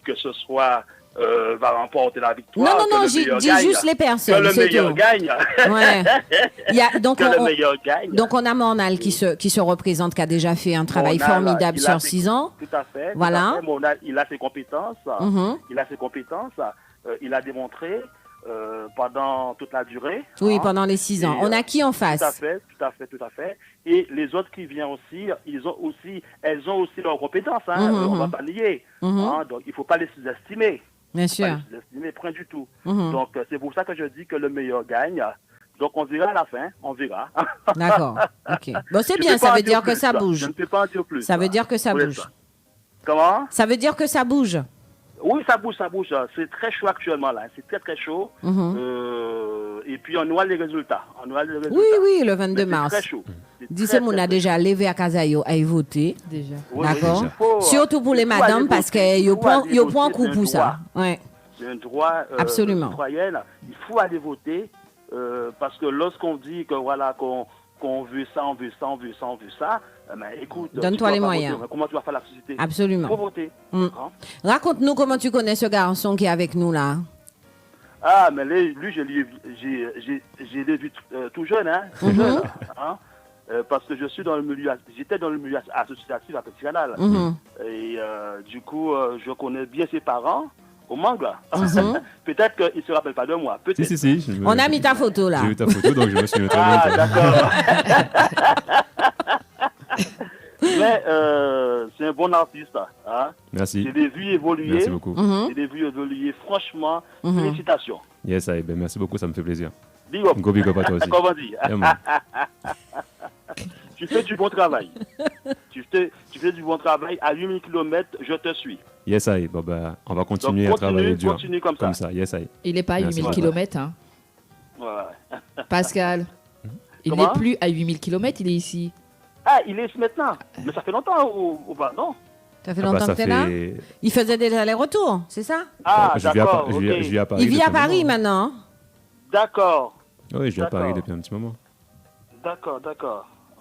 que ce soit va remporter la victoire. Non, que le dis meilleur gagne. juste les Que personnes. le c'est meilleur tout. gagne. Ouais. Donc, Que le meilleur gagne. donc on a Mornal qui se représente, qui a déjà fait un travail Mornal, formidable il a sur ses- 6 ans. Tout à fait. tout Voilà. à fait. Mornal, il a ses compétences. Mhm. Il a ses compétences. Il a démontré pendant toute la durée. Oui, hein. pendant les 6 ans. Et, On a qui en Tout à face? fait. Et les autres qui viennent aussi, elles ont aussi leurs compétences. Hein. Mhm, On ne va mhm. pas nier. Mhm. Hein. Donc il ne faut pas les sous-estimer. Bien Pas sûr. les sous-estimer, point du tout. Mhm. Donc c'est pour ça que je dis que le meilleur gagne. Donc on verra à la fin, on verra. D'accord. Ok. Bon, c'est Je bien, peux ça pas en veut dire dire que plus, ça Je bouge. ne peux pas en dire plus. Ça veut dire que ça Pour bouge. l'instant. Comment? Ça veut dire que ça bouge. Oui, ça bouge. C'est très chaud actuellement là. C'est très très chaud. Mhm. Et puis on aura les résultats. Oui, le 22 Mais mars. C'est très chaud. C'est Dis très, on très, a très déjà levé à Casayo à y voter. Déjà. Oui, D'accord. il faut, Surtout pour les il faut madames aller parce voter. qu'il y Il a faut point aller un coup voter, pour c'est un ça. Ouais. C'est un droit Absolument. citoyen. Il faut aller voter parce que lorsqu'on dit que voilà qu'on veut ça, écoute. Donne-toi tu les vas pas moyens. voter. Comment tu vas faire la société? Absolument. Il faut voter. Mm. Hein? Raconte-nous comment tu connais ce garçon qui est avec nous là. Ah, mais lui, j'ai l'ai vu tout jeune, hein, hein, parce que j'étais dans le milieu associatif à Petit Canal. Mhm. Et du coup, je connais bien ses parents au Mangla. Mhm. Peut-être qu'il ne se rappelle pas de moi. Peut-être. Si. On a mis ta photo là. J'ai vu ta photo, donc je me suis noté en Ah, même temps. d'accord. Mais c'est un bon artiste. Hein. Merci. Je l'ai vu évoluer. Merci beaucoup. Mhm. Je l'ai vu évoluer. Franchement, Mhm. félicitations. Yes, merci beaucoup, ça me fait plaisir. Big up. Go big up à toi aussi. Comment dire? Yeah, man. Tu fais du bon travail. tu fais du bon travail. À 8000 km, je te suis. Yes, on va continuer Donc, à travailler dur. continue comme ça. Yes, Il n'est pas à Merci. 8000 Ouais. km. Hein. Ouais. Pascal, il Comment n'est plus à 8000 km, il est ici. Ah, il est ici maintenant. Mais ça fait longtemps ou pas? Non. Ça fait Ah, longtemps ça que t'es là. fait... Il faisait des allers-retours, c'est ça? Ah, je vis à d'accord. Paris. ok. Je vis à Paris Il vit à depuis un Paris moment. maintenant. D'accord. Oui, je vis à Paris D'accord. depuis un petit moment. D'accord.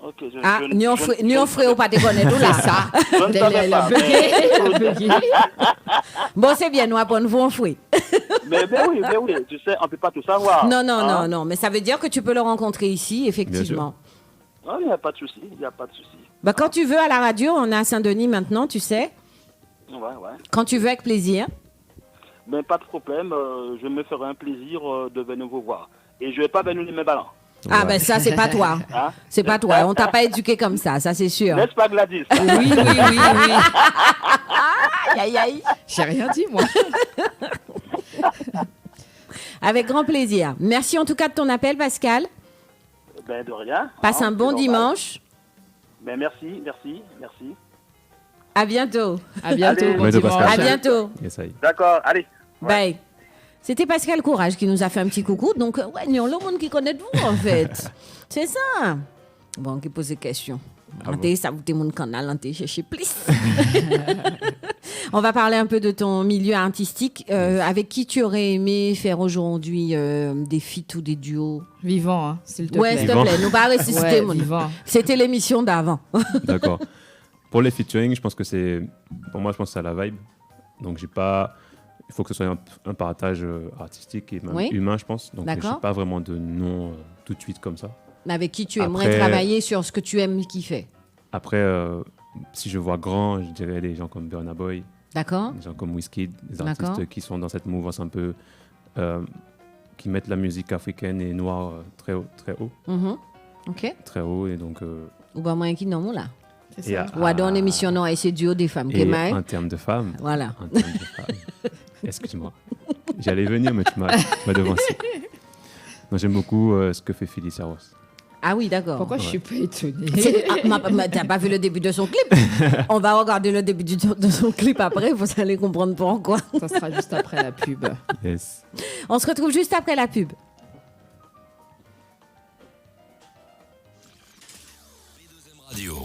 Ok. Ah, ni on ferait ou pas te connaître là. Ça. Je ne savais Elle a pas. bugué. Bon, c'est bien, nous apprenons vous en fouet. Mais oui, tu sais, on ne peut pas tout savoir. Non, Hein? mais ça veut dire que tu peux le rencontrer ici, effectivement. Ah, il n'y a pas de souci. Bah, quand tu veux à la radio, on est à Saint-Denis maintenant, tu sais. Ouais. Quand tu veux, avec plaisir. Mais pas de problème. Je me ferai un plaisir de venir vous voir. Et je ne vais pas venir les mêmes ballons. Ah, Ouais. ben ça, c'est pas toi. Hein? C'est pas toi. On t'a pas éduqué comme ça c'est sûr. N'est-ce pas, Gladys? Oui. Aïe, aïe. J'ai rien dit, moi. Avec grand plaisir. Merci en tout cas de ton appel, Pascal. Ben, de rien. Passe Hein, un bon c'est normal. dimanche. Ben, merci. À bientôt. À bientôt. Allez. Bon Bientôt, dimanche. Pascal. À bientôt. Yes, D'accord, allez. Bye. C'était Pascal Courage qui nous a fait un petit coucou. Donc, ouais, il y a le monde qui connaît de vous, en fait. C'est ça. Bon, qui pose des questions. Ça vous mon canal, cherchez plus. On va parler un peu de ton milieu artistique. Avec qui tu aurais aimé faire aujourd'hui des feats ou des duos? Vivant, hein, s'il te plaît. plaît. Ouais, s'il te plaît. Nous pas ressusciter, vivant. C'était l'émission d'avant. D'accord. Pour les featuring, je pense que c'est à la vibe. Donc il faut que ce soit un partage artistique et même humain, je pense. Donc je n'ai pas vraiment de nom tout de suite comme ça. Mais avec qui tu aimerais travailler sur ce que tu aimes kiffer? Après, si je vois grand, je dirais des gens comme Burna Boy. D'accord. Des gens comme Wizkid, des artistes qui sont dans cette mouvance un peu... qui mettent la musique africaine et noire très haut. Très haut. OK. Très haut, et donc... Ou bien moi qui non, là. C'est ça. Ou à dans l'émission, non, et c'est duo des femmes. Et en termes de femmes. Voilà. En termes de femmes. Excuse-moi. J'allais venir, mais tu m'as devancé. Non, j'aime beaucoup ce que fait Felicia Ross. Ah oui, d'accord. Pourquoi je suis pas étonnée? T'as pas vu le début de son clip? On va regarder le début de son clip après, vous allez comprendre pourquoi. Ça sera juste après la pub. Yes. On se retrouve juste après la pub. Radio.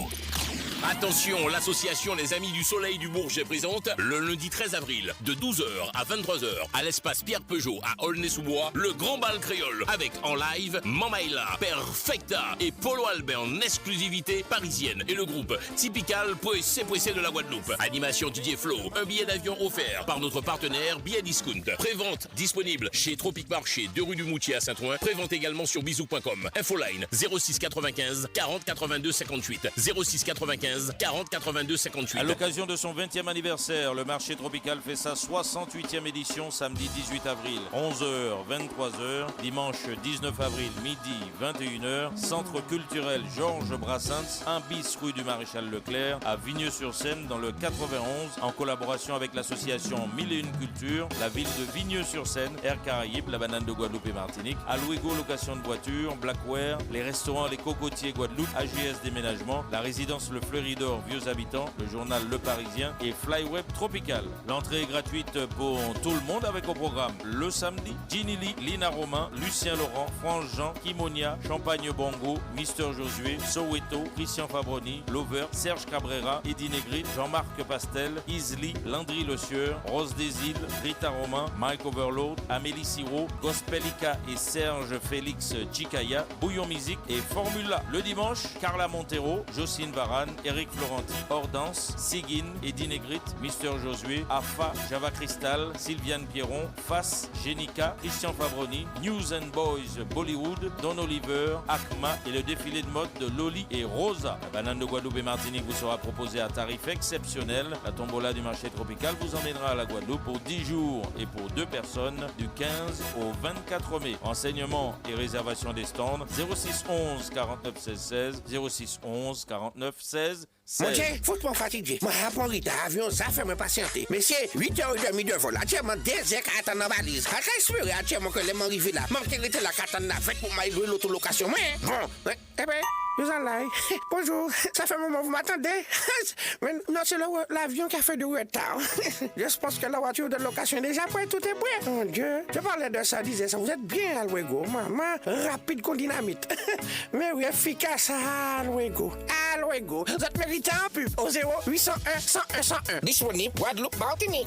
Attention, l'association Les Amis du Soleil du Bourget présente le lundi 13 avril de 12h à 23h à l'espace Pierre Peugeot à Aulnay-sous-Bois le grand bal créole avec en live Mamaïla, Perfecta et Polo Albert en exclusivité parisienne et le groupe Typical Poissé de la Guadeloupe. Animation Didier Flo, un billet d'avion offert par notre partenaire Billet Discount. Prévente disponible chez Tropic Marché 2 rue du Moutier à Saint-Ouen. Prévente également sur bisou.com. Infoline 06 95 40 82 58 06 95 40 82 58. À l'occasion de son 20e anniversaire, le marché tropical fait sa 68e édition samedi 18 avril, 11h, 23h, dimanche 19 avril, midi, 21h, centre culturel Georges Brassens, 1 bis rue du Maréchal Leclerc, à Vigneux-sur-Seine dans le 91, en collaboration avec l'association 1001 Culture, la ville de Vigneux-sur-Seine, Air Caraïbes, la banane de Guadeloupe et Martinique, Alouigo location de voitures, Blackware, les restaurants Les Cocotiers Guadeloupe, AGS Déménagement, la résidence Le Fleuridor Vieux Habitants, le journal Le Parisien et Flyweb Tropical. L'entrée est gratuite pour tout le monde avec au programme le samedi Ginny Lee, Lina Romain, Lucien Laurent, France Jean, Kimonia, Champagne Bongo, Mister Josué, Soweto, Christian Fabroni, Lover, Serge Cabrera, Eddie Negrit, Jean-Marc Pastel, Isli, Landry Le Sieur, Rose des Îles, Rita Romain, Mike Overload, Amélie Siro, Gospelica et Serge Félix Chicaya, Bouillon Musique et Formula. Le dimanche, Carla Montero, Jocelyne Varane, Eric Florenti, Ordance, Sigyn, Eddie Negrit, Mister Josué, Afa, Java Crystal, Sylviane Pierron, Fass, Jenica, Christian Fabroni, News and Boys, Bollywood, Don Oliver, Akma et le défilé de mode de Loli et Rosa. La banane de Guadeloupe et Martinique vous sera proposée à tarif exceptionnel. La tombola du marché tropical vous emmènera à la Guadeloupe pour 10 jours et pour 2 personnes du 15 au 24 mai. Renseignements et réservation des stands 06 11 49 16 16 06 11 49 16 Mon Dieu, faut pas fatiguer. Moi, à Rita, avion, ça fait me patienter. Mais c'est 8h30 de vol. Actuellement, 2 heures qu'à attendre dans la valise. À respirer, actuellement, que les gens arrivent là. Manque de la carte en fait pour m'aller l'autolocation. Mais, bon, eh ben, nous en là. Bonjour, ça fait un moment, vous m'attendez? Mais non, c'est l'avion qui a fait du retard. Je pense que la voiture de location est déjà prête, tout est prêt. Mon Dieu, je parlais de ça, disais ça. Vous êtes bien, Alwego. Maman, rapide comme dynamite. Mais oui, efficace, Alwego. Alwego, vous êtes mérité en pub au 0801 101 101. Disponible Guadeloupe, Martinique.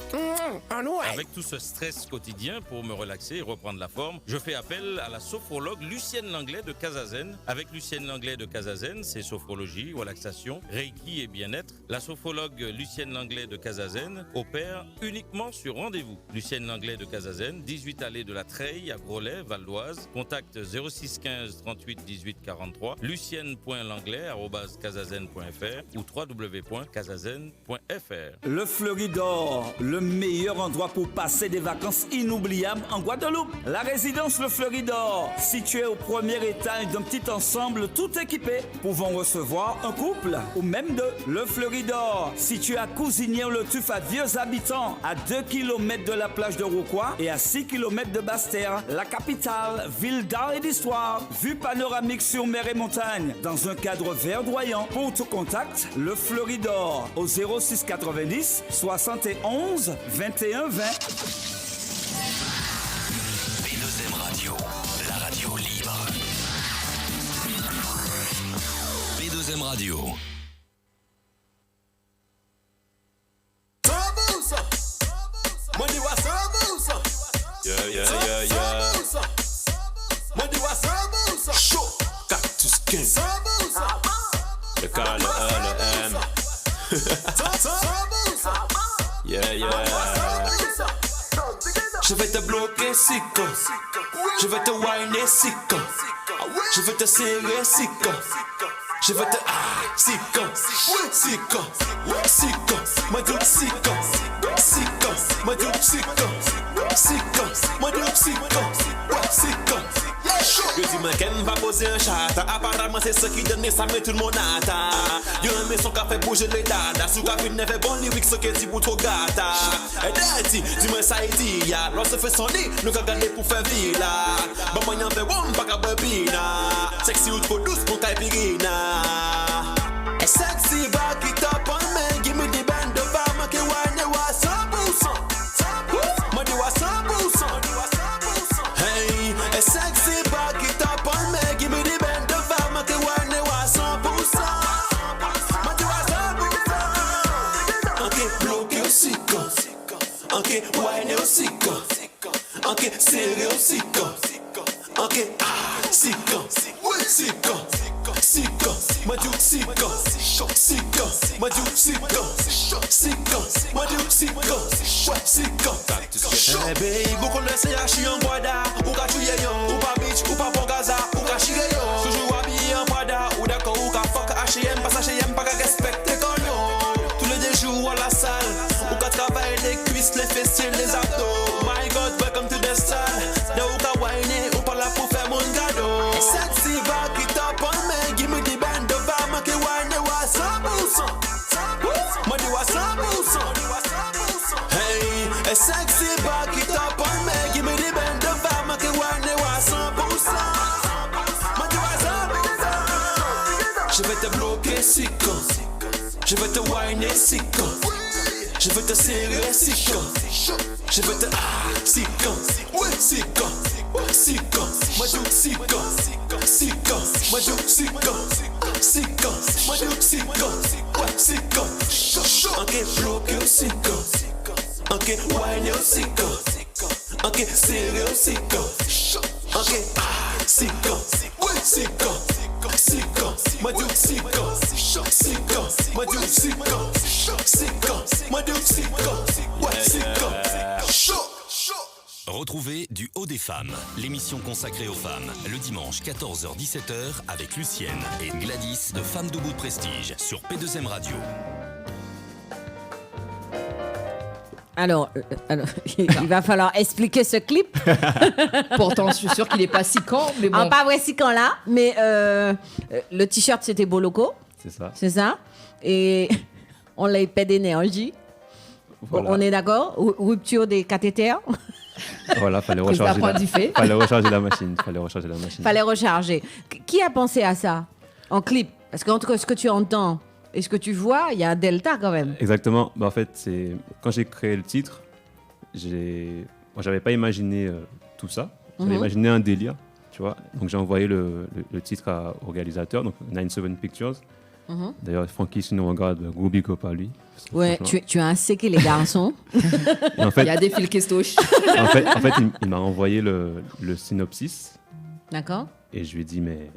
Avec tout ce stress quotidien, pour me relaxer et reprendre la forme, je fais appel à la sophrologue Lucienne Langlais de Casazen. Avec Lucienne Langlais de Casazen, c'est sophrologie, relaxation, reiki et bien-être. La sophrologue Lucienne Langlais de Casazen opère uniquement sur rendez-vous. Lucienne Langlais de Casazen, 18 allée de la Treille à Groslay, Val d'Oise. Contact 06 15 38 18 43. lucienne.langlais@casazen.fr ou www.casazen.fr. Le Fleuridor, le meilleur endroit pour passer des vacances inoubliables en Guadeloupe. La résidence Le Fleuridor, située au premier étage d'un petit ensemble tout équipé, pouvant recevoir un couple ou même deux. Le Fleuridor, situé à Cousinière-le-Tuf à Vieux Habitants, à 2 km de la plage de Rouquois et à 6 km de Basse-Terre, la capitale, ville d'art et d'histoire, vue panoramique sur mer et montagne, dans un cadre verdoyant. Pour tout contact, Le Fleuridor au 06 90 71 21 20. P2M Radio. Le K, le E, le M. Je vais te bloquer, sicko. Je vais te whiner, sicko. Je vais te serrer, sicko. Je vais te sicko. Sicko. Sicko. My dude, sicko. Sicko. My dude, sicko. Sicko. My dude, sicko. Sicko. Yo dis moi qu'elle va poser un chat. Apparemment c'est ce qui donne ça met tout le monde à ta. Yo aimé son café bouger les dada. Sous café n'avait bon lyrics ce qu'elle dit pour trop gata. Et dirty, dis-moi ça il dit ya. Lorsque fait son lit, nous qu'à garder pour faire villa. Bah moi y'en fait bon pas qu'à bobina. Sexy ou trop douce pour caipirina. Et sexy back it up on me. Give me the band of femme qui wine wa 100%. Moi dis wa 100%. Hey, et sexy back it up on me. Give me the band of femme qui wine wa 100%. Moi dis wa 100%. Ok, bloqué aussi con. Ok, wine aussi con. Ok, serré aussi con. Ok, sicko. Sicko. Sicko. My dude sicko. Sicko. My dude sicko. Sicko. My dude sicko. Sicko. Hey baby, beaucoup laissé à chier en boida. Ou ka tuye yon. Ou pas bitch, ou pas bon gaza. Ou ka chire yon. Toujours habillé en boida. Ou d'accord, ou ka fuck H&M. Pas H&M, pas ka respecter cognon. Tous les deux jours à la salle. Ou ka travailler les cuisses, les fessiers, les abdos. My God, welcome to the salle. De ou ka whiner, ou pas là pour faire mon gado. Sexy back it up on me. Give me the band of femme qui whine wa 100%. Moi dis wa 100%. Hey, a sexy back it up on me. Give me the band of femme qui whine wa 100%. Moi dis wa 100%. Je vais te bloquer sicko. Je vais te whiner sicko. Je vais te serrer sicko. Je vais te sicko. Sicko. Sicko. Moi dude sicko. Sicko. Moi dude sicko. Sicko. Moi dude sicko. Sicko. Ok, bloqué au sicko. Ok, whine au sicko. Ok, serré au sicko. Ok, sicko. Sicko. Sicko. Moi dude sicko. Sicko. Moi dude sicko. Sicko. Moi dude sicko. Sicko. Retrouvez Du Haut des Femmes, l'émission consacrée aux femmes, le dimanche 14h-17h avec Lucienne et Gladys de Femmes Debout de Prestige sur P2M Radio. Alors, il va falloir expliquer ce clip. Pourtant, je suis sûre qu'il n'est pas si con, mais bon. Pas vrai si quand là, mais le t-shirt c'était Boloko. C'est ça. C'est ça. Et on l'a épais d'énergie. Voilà. On est d'accord. Rupture des cathéters. Voilà, fallait recharger la machine. Fallait recharger. Qui a pensé à ça en clip? Parce qu'entre ce que tu entends et ce que tu vois, il y a un delta quand même. Exactement. En fait, quand j'ai créé le titre, j'avais pas imaginé tout ça. J'avais imaginé un délire, tu vois. Donc j'ai envoyé le titre au réalisateur, donc 97 Pictures. D'ailleurs, Francky, si nous regarde, gros big up à lui. Ouais, tu as séqué les garçons. En fait, il y a des fils questoches. En fait, il m'a envoyé le synopsis. D'accord. Et je lui ai dit, mais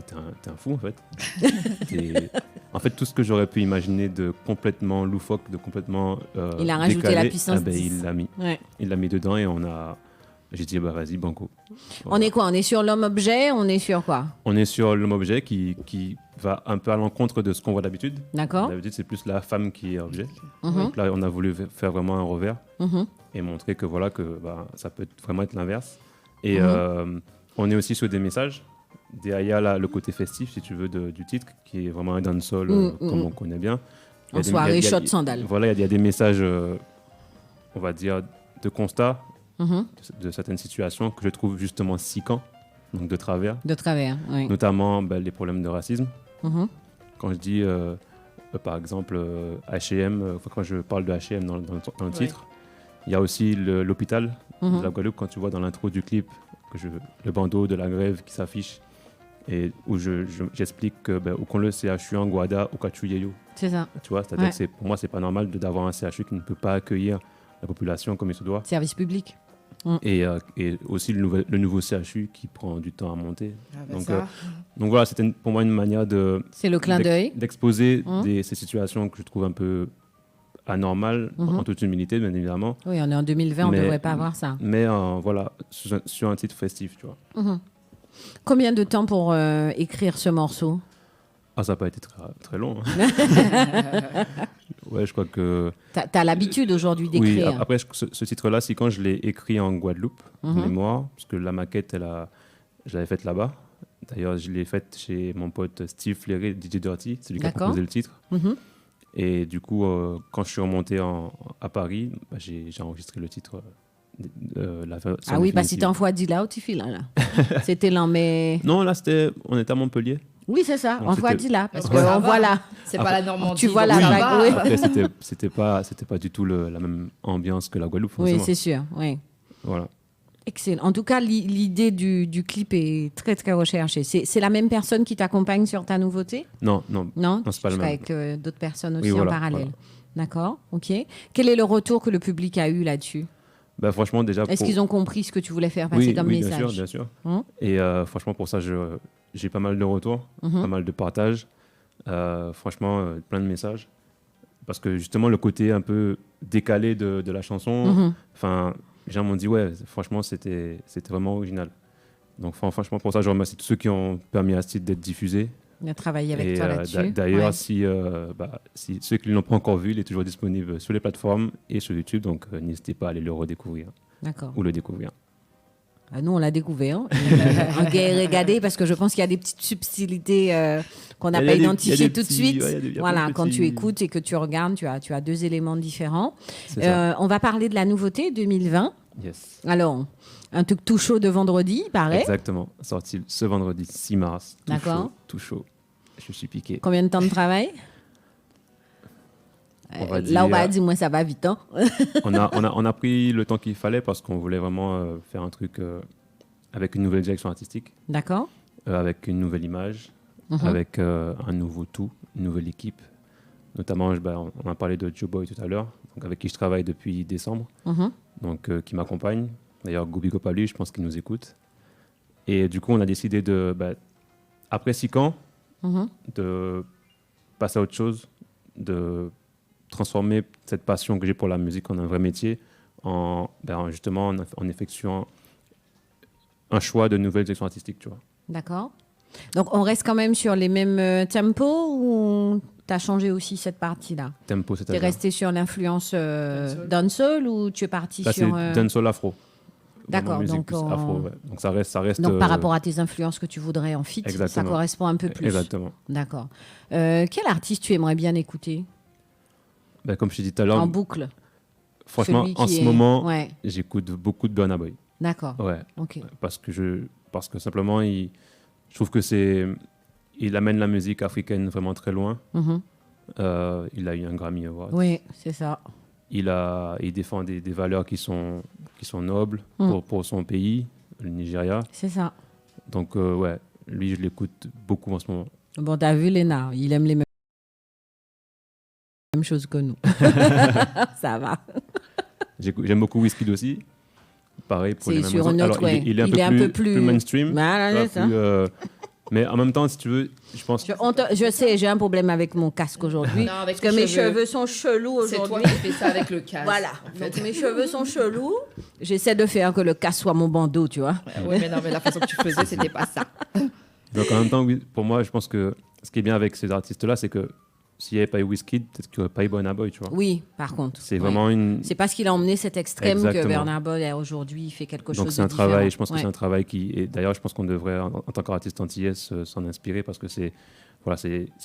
t'es un fou, en fait. En fait, tout ce que j'aurais pu imaginer de complètement loufoque, de complètement il a rajouté décalé, la puissance 10. Il l'a mis. Ouais. Il l'a mis dedans et j'ai dit, bah vas-y, banco. Voilà. On est quoi? On est sur l'homme-objet? On est sur quoi? On est sur l'homme-objet qui va un peu à l'encontre de ce qu'on voit d'habitude. D'accord. D'habitude, c'est plus la femme qui est objet. Donc là, on a voulu faire vraiment un revers et montrer que voilà, ça peut vraiment être l'inverse. Et on est aussi sur des messages. Il y a le côté festif, si tu veux, du titre, qui est vraiment un dancehall comme on connaît bien. En soirée, shot sandales. Voilà, il y a des messages, on va dire, de constat de certaines situations que je trouve justement siquants, donc de travers. De travers, oui. Notamment les problèmes de racisme. Quand je dis, par exemple, H&M, quand je parle de H&M dans le titre, il y a aussi l'hôpital de la Guadeloupe, quand tu vois dans l'intro du clip le bandeau de la grève qui s'affiche. et où j'explique que qu'on le CHU en Guada ou Kachuyeyo. C'est ça. Tu vois, c'est-à-dire que pour moi, c'est pas normal d'avoir un CHU qui ne peut pas accueillir la population comme il se doit. Service public. Et aussi le nouveau CHU qui prend du temps à monter. Donc voilà, c'était pour moi une manière c'est le clin d'œil d'exposer ces situations que je trouve un peu anormales, en toute humilité, bien évidemment. Oui, on est en 2020, on ne devrait pas avoir ça. Mais voilà, sur un titre festif, tu vois. Combien de temps pour écrire ce morceau? Ça n'a pas été très long. Hein. Ouais, je crois que... T'as l'habitude aujourd'hui d'écrire. Oui, après, ce titre-là, c'est quand je l'ai écrit en Guadeloupe, en mémoire, parce que la maquette, je l'avais faite là-bas. D'ailleurs, je l'ai faite chez mon pote Steve Fleury, DJ Dirty, c'est lui qui a proposé le titre. Et du coup, quand je suis remonté à Paris, j'ai enregistré le titre. Oui, parce que c'était en fois dit là où tu files là. C'était là, mais... Non, là, on était à Montpellier. Oui, c'est ça, on voit dit là, parce qu'on voit là. C'est pas la Normandie. Tu vois la vague, Après, c'était pas du tout la même ambiance que la Guadeloupe, forcément. Oui, c'est sûr, oui. Voilà. Excellent. En tout cas, l'idée du clip est très, très recherchée. C'est la même personne qui t'accompagne sur ta nouveauté? Non, c'est pas le même. Avec d'autres personnes aussi en parallèle. Voilà. D'accord, ok. Quel est le retour que le public a eu là-dessus? Franchement, déjà... Est-ce qu'ils ont compris ce que tu voulais faire passer comme message? Oui, bien sûr. Et franchement, pour ça, j'ai pas mal de retours, pas mal de partages. Franchement, plein de messages. Parce que justement, le côté un peu décalé de la chanson, les gens m'ont dit, ouais, franchement, c'était vraiment original. Donc franchement, pour ça, je remercie tous ceux qui ont permis à ce titre d'être diffusé. On a travaillé avec toi là-dessus. D'ailleurs, si ceux qui ne l'ont pas encore vu, il est toujours disponible sur les plateformes et sur YouTube, donc n'hésitez pas à aller le redécouvrir. D'accord. Ou le découvrir. Nous, on l'a découvert. On a regardé parce que je pense qu'il y a des petites subtilités qu'on n'a pas identifiées tout de suite. Voilà, quand tu écoutes et que tu regardes, tu as deux éléments différents. On va parler de la nouveauté 2020. Yes. Alors, un truc tout chaud de vendredi, pareil. Exactement. Sorti ce vendredi 6 mars. D'accord. Tout chaud. Je suis piqué. Combien de temps de travail? On va dire, moi, ça va vite. Hein. on a pris le temps qu'il fallait parce qu'on voulait vraiment faire un truc avec une nouvelle direction artistique. D'accord. Avec une nouvelle image, avec un nouveau tout, une nouvelle équipe. Notamment, on a parlé de Joe Boy tout à l'heure, donc avec qui je travaille depuis décembre, donc qui m'accompagne. D'ailleurs, Gobi Gopalui, je pense qu'il nous écoute. Et du coup, on a décidé après 6 ans, de passer à autre chose, de transformer cette passion que j'ai pour la musique en un vrai métier, justement en effectuant un choix de nouvelles directions artistiques, tu vois. D'accord. Donc, on reste quand même sur les mêmes tempos ou tu as changé aussi cette partie-là? Tempo, c'est-à-dire? Tu es resté sur l'influence dancehall ou tu es parti sur... C'est dancehall afro. D'accord. Donc, afro, ouais. Donc, ça reste... Donc, par rapport à tes influences que tu voudrais en feat, ça correspond un peu plus. Exactement. D'accord. Quel artiste tu aimerais bien écouter? Comme je t'ai dit tout à l'heure... En boucle. Franchement, en ce moment, j'écoute beaucoup de Burna Boy. D'accord. Ouais. Ok. Parce que simplement, je trouve que il amène la musique africaine vraiment très loin. Il a eu un Grammy Award. Oui, c'est ça. Il défend des valeurs qui sont nobles pour son pays, le Nigeria. C'est ça. Donc, lui, je l'écoute beaucoup en ce moment. Bon, t'as vu, Léna, il aime les mêmes choses que nous. Ça va. J'aime beaucoup Wizkid aussi. Pareil pour les mêmes raisons. Alors, il est un peu plus mainstream. Voilà, c'est ça. Mais en même temps, si tu veux, je pense... Je sais, j'ai un problème avec mon casque aujourd'hui. Parce que mes cheveux sont chelous aujourd'hui. C'est toi qui fais ça avec le casque. Voilà. Donc, mes cheveux sont chelous. J'essaie de faire que le casque soit mon bandeau, tu vois. Oui, mais non, mais la façon que tu faisais, c'était pas ça. Donc, en même temps, pour moi, je pense que ce qui est bien avec ces artistes-là, c'est que s'il n'y avait pas eu Wizkid, peut-être qu'il n'y aurait pas eu Burna Boy, tu vois. Oui, par contre. C'est vraiment une... C'est parce qu'il a emmené cet extrême que Burna Boy, aujourd'hui, il fait quelque chose de différent. Donc, c'est un travail, je pense que c'est un travail qui... Et d'ailleurs, je pense qu'on devrait, en tant qu'artiste antillais, s'en inspirer parce que c'est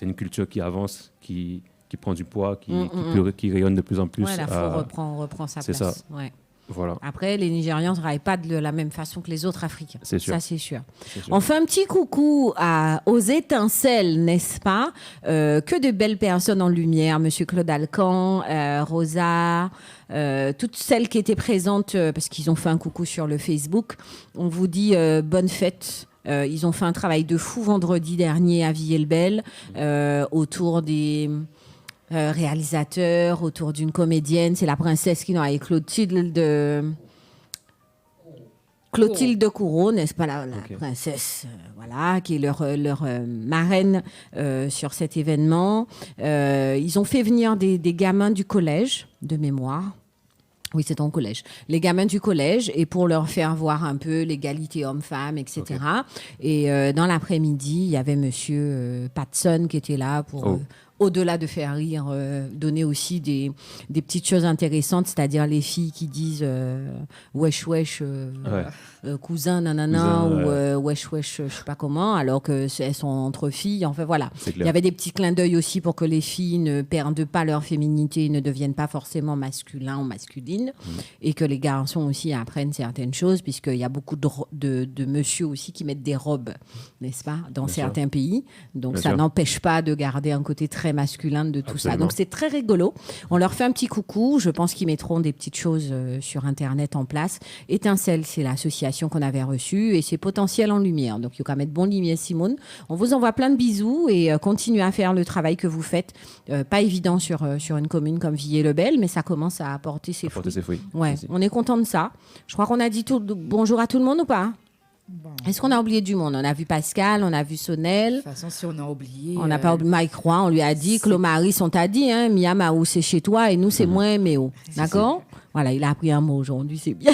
une culture qui avance, qui prend du poids, qui rayonne de plus en plus. Ouais, l'afro reprend sa place. C'est ça. Ouais. Voilà. Après, les Nigérians ne travaillent pas de la même façon que les autres Africains. C'est sûr. Ça, c'est sûr. On fait un petit coucou aux étincelles, n'est-ce pas? Que de belles personnes en lumière. Monsieur Claude Alcan, Rosa, toutes celles qui étaient présentes, parce qu'ils ont fait un coucou sur le Facebook. On vous dit bonne fête Ils ont fait un travail de fou vendredi dernier à Villers-le-Bel autour des réalisateurs, autour d'une comédienne. C'est la princesse qui avec Clotilde Courreau, n'est-ce pas, la princesse, voilà, qui est leur marraine sur cet événement. Ils ont fait venir des gamins du collège, de mémoire. Oui, c'est en collège. Les gamins du collège, et pour leur faire voir un peu l'égalité homme-femme, etc. Et dans l'après-midi, il y avait monsieur Patson qui était là pour... au-delà de faire rire, donner aussi des petites choses intéressantes, c'est-à-dire les filles qui disent wesh wesh cousin nanana ou wesh wesh je sais pas comment, alors que elles sont entre filles. Enfin voilà, il y avait des petits clins d'œil aussi pour que les filles ne perdent pas leur féminité, ne deviennent pas forcément masculins ou masculines, et que les garçons aussi apprennent certaines choses, puisqu'il y a beaucoup de messieurs aussi qui mettent des robes, n'est-ce pas, dans certains pays. Donc ça n'empêche pas de garder un côté très masculin de tout ça. Donc c'est très rigolo. On leur fait un petit coucou. Je pense qu'ils mettront des petites choses sur Internet en place. Étincelle, c'est l'association qu'on avait reçue, et c'est Potentiel en lumière. Donc il faut quand même bon lumière, Simone. On vous envoie plein de bisous et continuez à faire le travail que vous faites. Pas évident sur une commune comme Villers-le-Bel, mais ça commence à apporter ses fruits. Ouais, on est content de ça. Je crois qu'on a dit bonjour à tout le monde ou pas? Bon. Est-ce qu'on a oublié du monde? On a vu Pascal, on a vu Sonel. De toute façon, si on a oublié... On n'a pas oublié Mike Roy, on lui a dit, Clomaris, on t'a dit, hein, Mia Maou, c'est chez toi, et nous, c'est moins Méo. D'accord? Voilà, il a appris un mot aujourd'hui, c'est bien.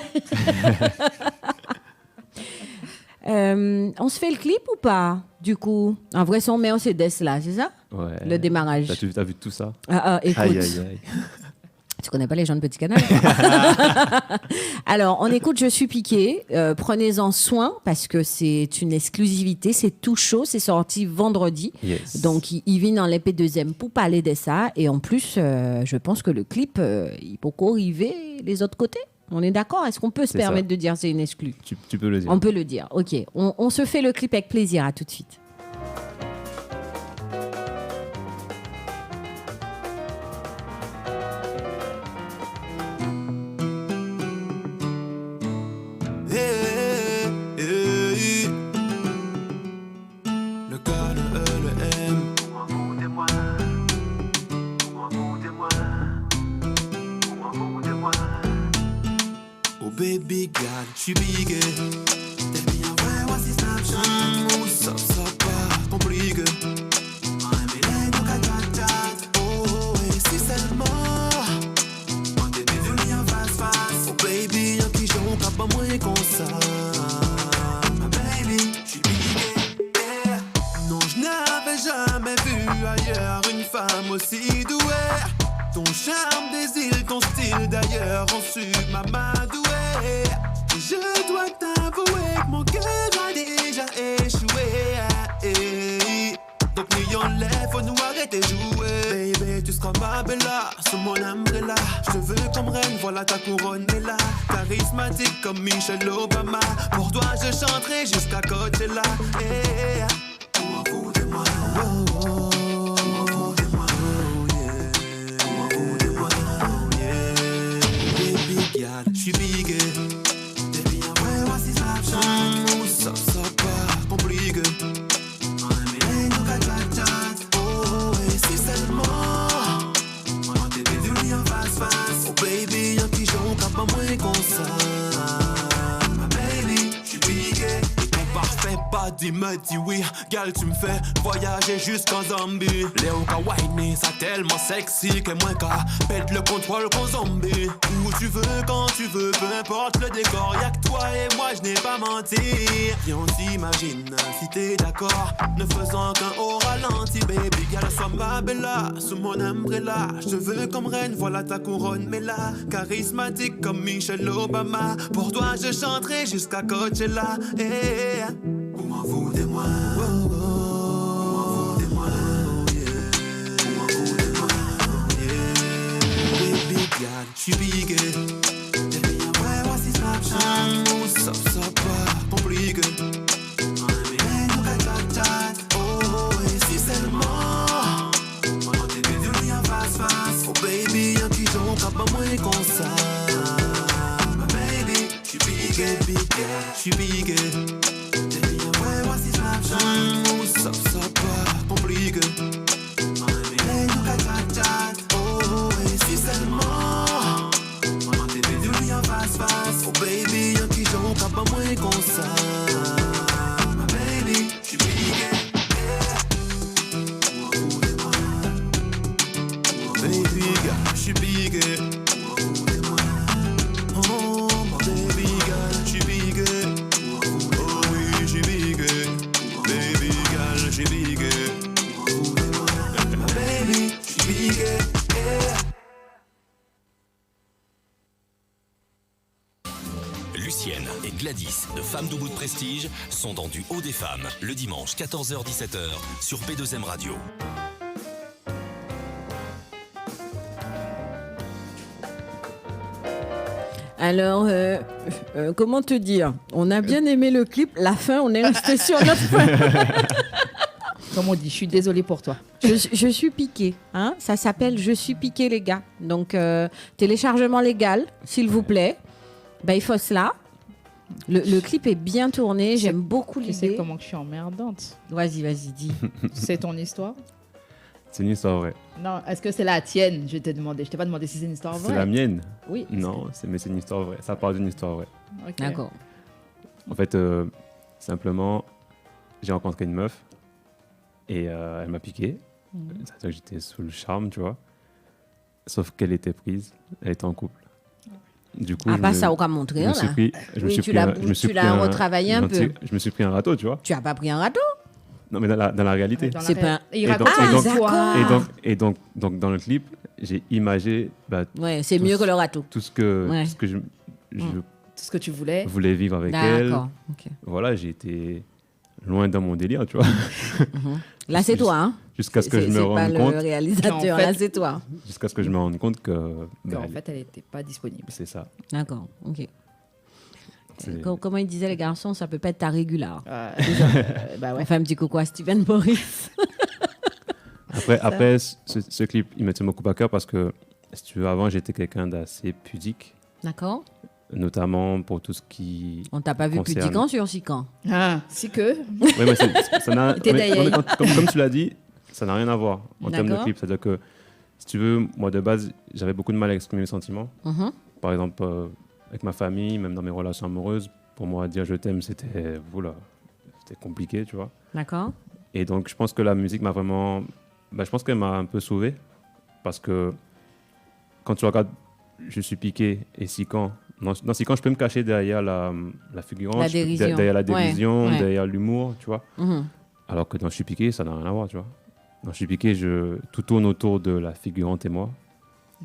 On se fait le clip ou pas, du coup? En vrai, son Méo, c'est Des là, c'est ça? Ouais. Le démarrage. T'as vu tout ça? Écoute. Aïe. Tu connais pas les gens de Petit Canal? Alors, on écoute Je suis piqué. Prenez-en soin parce que c'est une exclusivité. C'est tout chaud. C'est sorti vendredi. Yes. Donc, il vient dans l'EP2M pour parler de ça. Et en plus, je pense que le clip, il peut arriver les autres côtés. On est d'accord? Est-ce qu'on peut se permettre de dire c'est une exclue? Tu peux le dire. On peut le dire. OK. On se fait le clip avec plaisir. À tout de suite. Baby girl, j'suis bigué. T'es bien vrai, voici Snapchat. Ça pas compliqué. Oh, et si seulement on t'était venu en face. Oh baby, y'a qui joue pas moins comme ça. Ma baby, j'suis bigué. Non, j'n'avais jamais vu ailleurs une femme aussi douée. Ton charme des îles, ton style d'ailleurs ont su m'amadouer. Je dois t'avouer que mon cœur a déjà échoué. Donc n'y enlève, faut nous arrêter de jouer. Baby, tu seras ma bella, sous mon umbrella. Je te veux comme reine, voilà ta couronne est là. Charismatique comme Michelle Obama. Pour toi je chanterai jusqu'à Coachella. M'en fous de moi. J'suis bigué. T'es bien vrai, voici Snapchat. Ça pas compliqué. On a mis les oh, et si seulement on t'était venu en face. Oh baby, y'a qui joue pas moins comme ça. Ma baby, j'suis bigué. Et ton parfait body me dit oui. Gal, tu me fais voyager jusqu'en Zambie. Léo Kawaii, ça tellement sexy que moins qu'à pète le contrôle qu'en zombie. Où tu veux, quand tu veux, peu importe le décor. Y'a que toi et moi, je n'ai pas menti. Viens, on s'imagine, si t'es d'accord, ne faisant qu'un haut ralenti. Baby, gal, sois ma bella, sous mon umbrella. Je te veux comme reine, voilà ta couronne, mais là, charismatique comme Michelle Obama. Pour toi, je chanterai jusqu'à Coachella. Ou m'en fous de moi. J'suis bigué. T'es bien vrai, voici Snapchat. Ça pas compliqué. On a mis les oh, et si seulement on t'était venu en face. Oh baby, y'a qui joue pas moins comme ça. Ma baby, j'suis bigué, j'suis bigué. T'es bien vrai, Gladys de Femmes Debout de Prestige sont dans Du Haut des Femmes, le dimanche 14h-17h sur P2M Radio. Alors, comment te dire? On a bien aimé le clip. La fin, on est resté sur notre fin. Comme on dit, je suis désolée pour toi. Je suis piquée. Hein, ça s'appelle Je suis piquée, les gars. Donc, téléchargement légal, s'il vous plaît. Ben, il faut cela. Le clip est bien tourné. J'aime beaucoup l'idée. Tu sais comment que je suis emmerdante. Vas-y, dis. C'est ton histoire? C'est une histoire vraie. Non, est-ce que c'est la tienne? Je t'ai pas demandé si c'est une histoire vraie. C'est la mienne? Oui. Non, mais c'est une histoire vraie. Ça part d'une histoire vraie. Okay. D'accord. En fait, simplement, j'ai rencontré une meuf et elle m'a piqué. C'est-à-dire que j'étais sous le charme, tu vois. Sauf qu'elle était prise, elle était en couple. Du coup, ça, on va montrer. Je me suis pris retravaillé un peu. Je me suis pris un râteau, tu vois. Tu n'as pas pris un râteau? Non, mais dans la réalité. C'est pas. Et donc, dans le clip, j'ai imagé. Ouais, c'est mieux que le râteau. Tout ce que tout ce que tu voulais vivre avec elle. Okay. Voilà, j'ai été loin dans mon délire, tu vois. Là, c'est toi, hein. Jusqu'à ce que je me rende compte. C'est pas le réalisateur, là, c'est toi. Jusqu'à ce que je me rende compte que. En fait, elle n'était pas disponible. C'est ça. D'accord, ok. Comment ils disaient les garçons, ça peut pas être ta régular. Bah ouais. Enfin, un petit coucou à Steven Boris. Après ce clip, il me tient beaucoup à cœur parce que, si tu veux, avant, j'étais quelqu'un d'assez pudique. D'accord. Notamment pour tout ce qui. On t'a pas vu pudiquant sur Sican. Ah, si que. Oui, mais ça n'a. Comme tu l'as dit, ça n'a rien à voir en termes de clip. C'est-à-dire que, si tu veux, moi de base, j'avais beaucoup de mal à exprimer mes sentiments. Par exemple, avec ma famille, même dans mes relations amoureuses, pour moi, dire je t'aime, c'était compliqué, tu vois. D'accord. Et donc, je pense que la musique m'a vraiment. Je pense qu'elle m'a un peu sauvé. Parce que quand tu regardes Je suis piqué et Sican, dans Sican, je peux me cacher derrière la figurante, derrière la dérision, derrière l'humour, tu vois. Alors que dans Je suis piqué, ça n'a rien à voir, tu vois. Dans Je suis piqué, tout tourne autour de la figurante et moi.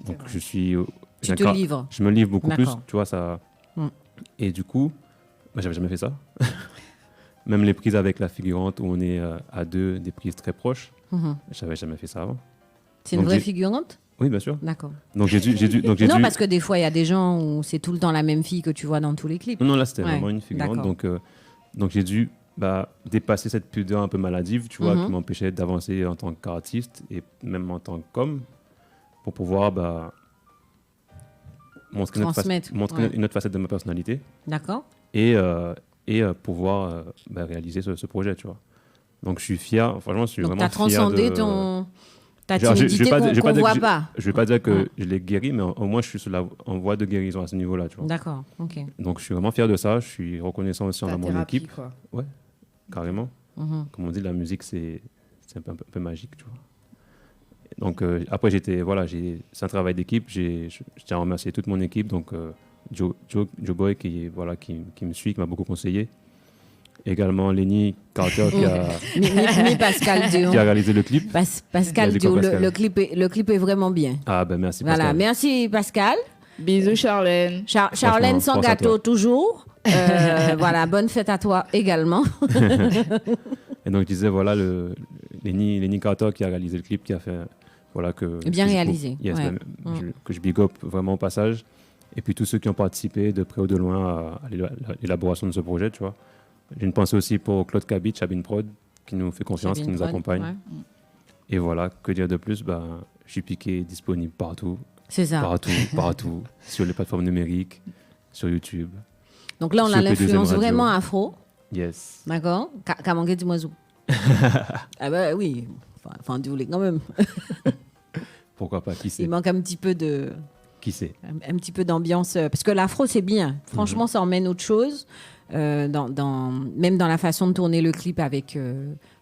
Donc, je suis. Tu te livres. Je me livre beaucoup plus, tu vois, ça. Et du coup, j'avais jamais fait ça. Même les prises avec la figurante où on est à deux, des prises très proches, j'avais jamais fait ça avant. C'est une vraie figurante? Oui, bien sûr. D'accord. Donc j'ai dû. Non, parce que des fois, il y a des gens où c'est tout le temps la même fille que tu vois dans tous les clips. Non, là, c'était vraiment une figurante. Donc j'ai dû dépasser cette pudeur un peu maladive, tu vois, qui m'empêchait d'avancer en tant qu'artiste et même en tant qu'homme, pour pouvoir montrer une autre facette de ma personnalité. D'accord. Et pouvoir réaliser ce projet, tu vois. Donc je suis fier, franchement, je suis vraiment fier. Donc tu as transcendé ta timidité qu'on ne voit pas. Je ne vais pas dire que je l'ai guéri, mais au moins je suis en voie de guérison à ce niveau-là, tu vois. D'accord, ok. Donc je suis vraiment fier de ça, je suis reconnaissant aussi envers mon équipe. Quoi. Ouais, carrément. Comme on dit, la musique, c'est un peu magique, tu vois. Donc après, c'est un travail d'équipe, je tiens à remercier toute mon équipe, donc Joe Boy qui me suit, qui m'a beaucoup conseillé. Également Lenny Carter qui a Pascal Dion qui a réalisé le clip. Pascal Dion, le clip est vraiment bien. Ah ben merci Pascal. Voilà, merci Pascal. Bisous Charlène. Charlène sans gâteau toujours. Voilà, bonne fête à toi également. Et donc je disais voilà Lenny Carter qui a réalisé le clip, qui a fait bien réalisé. Que je big up vraiment au passage. Et puis tous ceux qui ont participé de près ou de loin à l'élaboration de ce projet, tu vois. J'ai une pensée aussi pour Claude Cabit, Chabin Prod, qui nous fait confiance, qui nous accompagne. Ouais. Et voilà, que dire de plus, je suis piqué, disponible partout. C'est ça. Partout. Sur les plateformes numériques, sur YouTube. Donc là, on a l'influence vraiment afro. Yes. D'accord. Qu'a manqué du moiseau. Ah ben oui, enfin, du voulez quand même. Pourquoi pas, qui sait. Il manque un petit peu de... Qui sait. Un petit peu d'ambiance. Parce que l'afro, c'est bien. Franchement, ça emmène autre chose. Même dans la façon de tourner le clip avec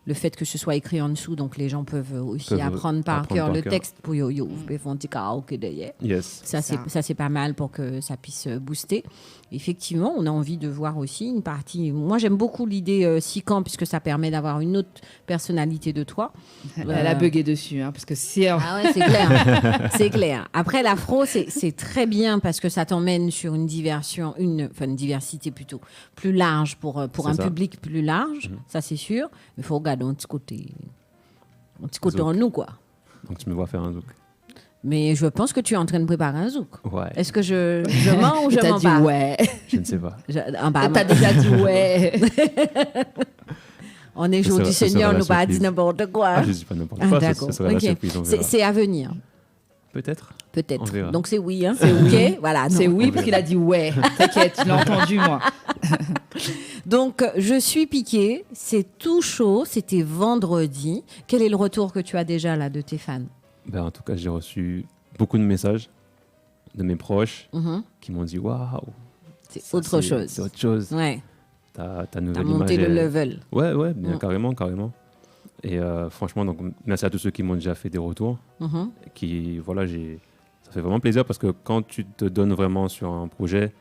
le fait que ce soit écrit en dessous, donc les gens peuvent aussi apprendre par cœur le texte pour yo faire un petit karaoké derrière. Yes. Ça c'est pas mal pour que ça puisse booster. Effectivement, on a envie de voir aussi une partie. Moi, j'aime beaucoup l'idée 6 camps puisque ça permet d'avoir une autre personnalité de toi. Elle a bugué dessus, parce que si. Ah ouais, c'est clair, c'est clair. Après, l'afro, c'est très bien parce que ça t'emmène sur une diversité plutôt plus large pour un public plus large. Ça, c'est sûr. Mais il faut regarder un petit côté en nous, quoi. Donc tu me vois faire un zouk. Mais je pense que tu es en train de préparer un zouk. Ouais. Est-ce que je mens ou je mens pas? T'as dit ouais. Je ne sais pas. T'as déjà dit ouais. On est jour du Seigneur, nous pas dit n'importe quoi. Ah, je ne dis pas n'importe quoi. D'accord. Okay. C'est à venir. Peut-être. Donc c'est oui. Hein. C'est oui. Voilà. C'est oui parce qu'il a dit ouais. T'inquiète, je l'ai entendu moi. Donc je suis piquée. C'est tout chaud. C'était vendredi. Quel est le retour que tu as déjà là de tes fans? En tout cas, j'ai reçu beaucoup de messages de mes proches qui m'ont dit waouh. C'est autre chose. C'est autre chose. Ouais. Ta nouvelle image. T'as monté le level. Ouais, bien, carrément. Et franchement, donc merci à tous ceux qui m'ont déjà fait des retours. Qui, voilà, ça fait vraiment plaisir parce que quand tu te donnes vraiment sur un projet,